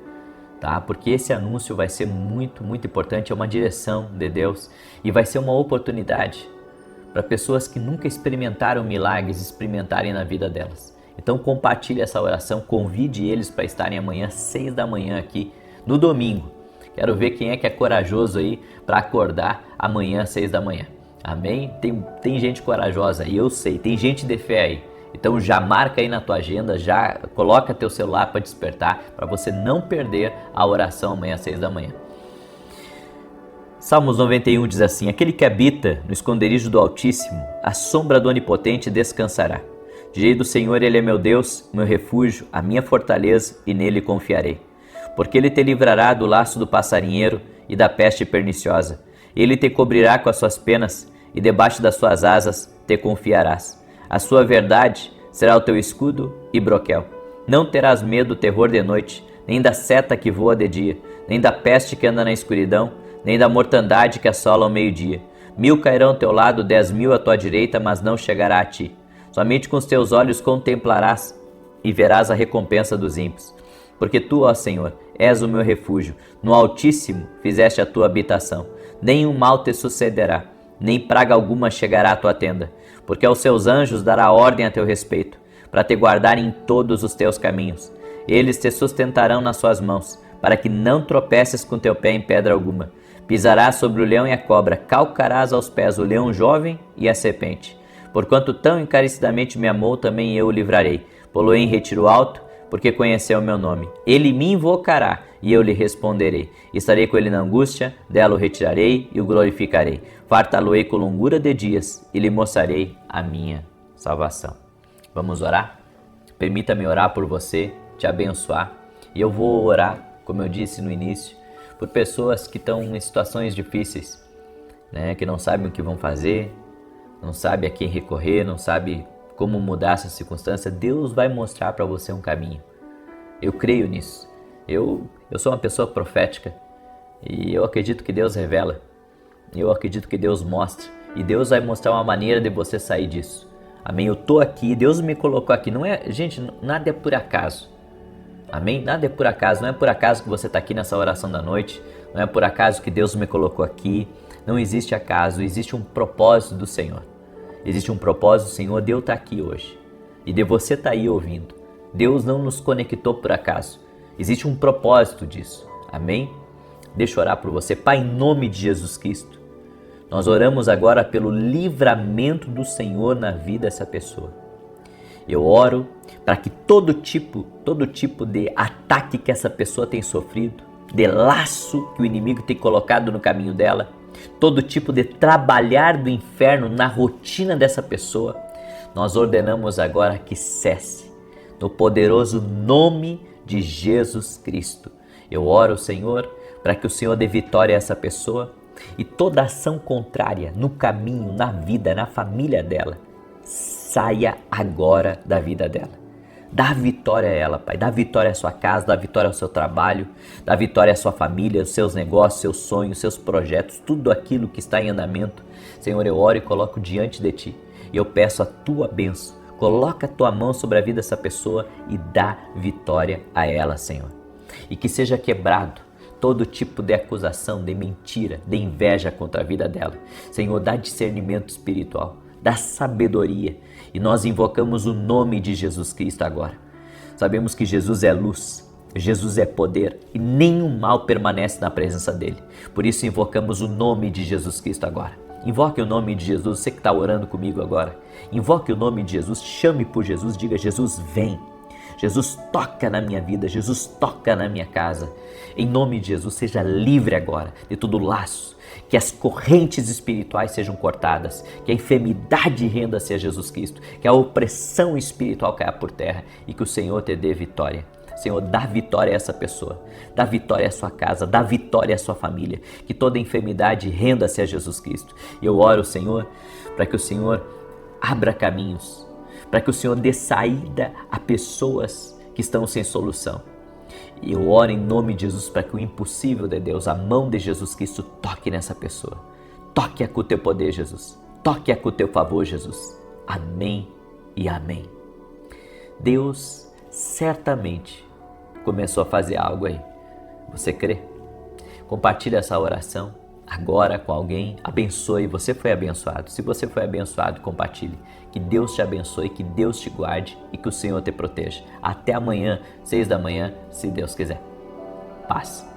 tá? Porque esse anúncio vai ser muito, muito importante, é uma direção de Deus e vai ser uma oportunidade para pessoas que nunca experimentaram milagres, experimentarem na vida delas. Então compartilhe essa oração, convide eles para estarem amanhã às 6 da manhã aqui no domingo. Quero ver quem é que é corajoso aí para acordar amanhã às 6 da manhã. Amém? Tem gente corajosa aí, eu sei, tem gente de fé aí. Então já marca aí na tua agenda, já coloca teu celular para despertar, para você não perder a oração amanhã às 6 da manhã. Salmos 91 diz assim: aquele que habita no esconderijo do Altíssimo, a sombra do Onipotente descansará. Direi do Senhor, Ele é meu Deus, meu refúgio, a minha fortaleza, e nele confiarei. Porque Ele te livrará do laço do passarinheiro e da peste perniciosa. Ele te cobrirá com as suas penas, e debaixo das suas asas te confiarás. A sua verdade será o teu escudo e broquel. Não terás medo do terror de noite, nem da seta que voa de dia, nem da peste que anda na escuridão, nem da mortandade que assola ao meio-dia. 1000 cairão ao teu lado, 10.000 à tua direita, mas não chegará a ti. Somente com os teus olhos contemplarás e verás a recompensa dos ímpios. Porque tu, ó Senhor, és o meu refúgio, no Altíssimo fizeste a tua habitação. Nenhum mal te sucederá, nem praga alguma chegará à tua tenda. Porque aos seus anjos dará ordem a teu respeito, para te guardarem em todos os teus caminhos. Eles te sustentarão nas suas mãos, para que não tropeces com teu pé em pedra alguma. Pisarás sobre o leão e a cobra, calcarás aos pés o leão jovem e a serpente. Porquanto tão encarecidamente me amou, também eu o livrarei. Pô-lo-ei em retiro alto, porque conheceu o meu nome. Ele me invocará, e eu lhe responderei. Estarei com ele na angústia, dela o retirarei e o glorificarei. Fartá-lo-ei com longura de dias, e lhe mostrarei a minha salvação. Vamos orar? Permita-me orar por você, te abençoar. E eu vou orar, como eu disse no início, por pessoas que estão em situações difíceis, né? Que não sabem o que vão fazer, não sabe a quem recorrer, não sabe como mudar essa circunstância. Deus vai mostrar para você um caminho. Eu creio nisso. Eu sou uma pessoa profética e eu acredito que Deus revela. Eu acredito que Deus mostra e Deus vai mostrar uma maneira de você sair disso. Amém? Eu tô aqui, Deus me colocou aqui. Não é, gente, nada é por acaso. Amém? Nada é por acaso. Não é por acaso que você está aqui nessa oração da noite. Não é por acaso que Deus me colocou aqui. Não existe acaso, existe um propósito do Senhor. Existe um propósito do Senhor de eu estar aqui hoje e de você estar aí ouvindo. Deus não nos conectou por acaso. Existe um propósito disso. Amém? Deixa eu orar por você. Pai, em nome de Jesus Cristo, nós oramos agora pelo livramento do Senhor na vida dessa pessoa. Eu oro para que todo tipo de ataque que essa pessoa tem sofrido, de laço que o inimigo tem colocado no caminho dela, todo tipo de trabalhar do inferno na rotina dessa pessoa, nós ordenamos agora que cesse, no poderoso nome de Jesus Cristo. Eu oro, Senhor, para que o Senhor dê vitória a essa pessoa e toda ação contrária no caminho, na vida, na família dela, saia agora da vida dela. Dá vitória a ela, Pai. Dá vitória à sua casa, dá vitória ao seu trabalho, dá vitória à sua família, aos seus negócios, seus sonhos, seus projetos, tudo aquilo que está em andamento. Senhor, eu oro e coloco diante de Ti. E eu peço a Tua bênção. Coloca a Tua mão sobre a vida dessa pessoa e dá vitória a ela, Senhor. E que seja quebrado todo tipo de acusação, de mentira, de inveja contra a vida dela. Senhor, dá discernimento espiritual, dá sabedoria. E nós invocamos o nome de Jesus Cristo agora. Sabemos que Jesus é luz, Jesus é poder e nenhum mal permanece na presença dele. Por isso invocamos o nome de Jesus Cristo agora. Invoque o nome de Jesus, você que está orando comigo agora. Invoque o nome de Jesus, chame por Jesus, diga: Jesus, vem. Jesus, toca na minha vida, Jesus, toca na minha casa. Em nome de Jesus, seja livre agora de todo laço, que as correntes espirituais sejam cortadas, que a enfermidade renda-se a Jesus Cristo, que a opressão espiritual caia por terra e que o Senhor te dê vitória. Senhor, dá vitória a essa pessoa, dá vitória à sua casa, dá vitória à sua família, que toda enfermidade renda-se a Jesus Cristo. E eu oro, Senhor, para que o Senhor abra caminhos, para que o Senhor dê saída a pessoas que estão sem solução. E eu oro em nome de Jesus para que o impossível de Deus, a mão de Jesus Cristo, toque nessa pessoa. Toque-a com o teu poder, Jesus. Toque-a com o teu favor, Jesus. Amém e amém. Deus certamente começou a fazer algo aí. Você crê? Compartilhe essa oração agora com alguém. Abençoe. Você foi abençoado. Se você foi abençoado, compartilhe. Que Deus te abençoe, que Deus te guarde e que o Senhor te proteja. Até amanhã, 6 da manhã, se Deus quiser. Paz.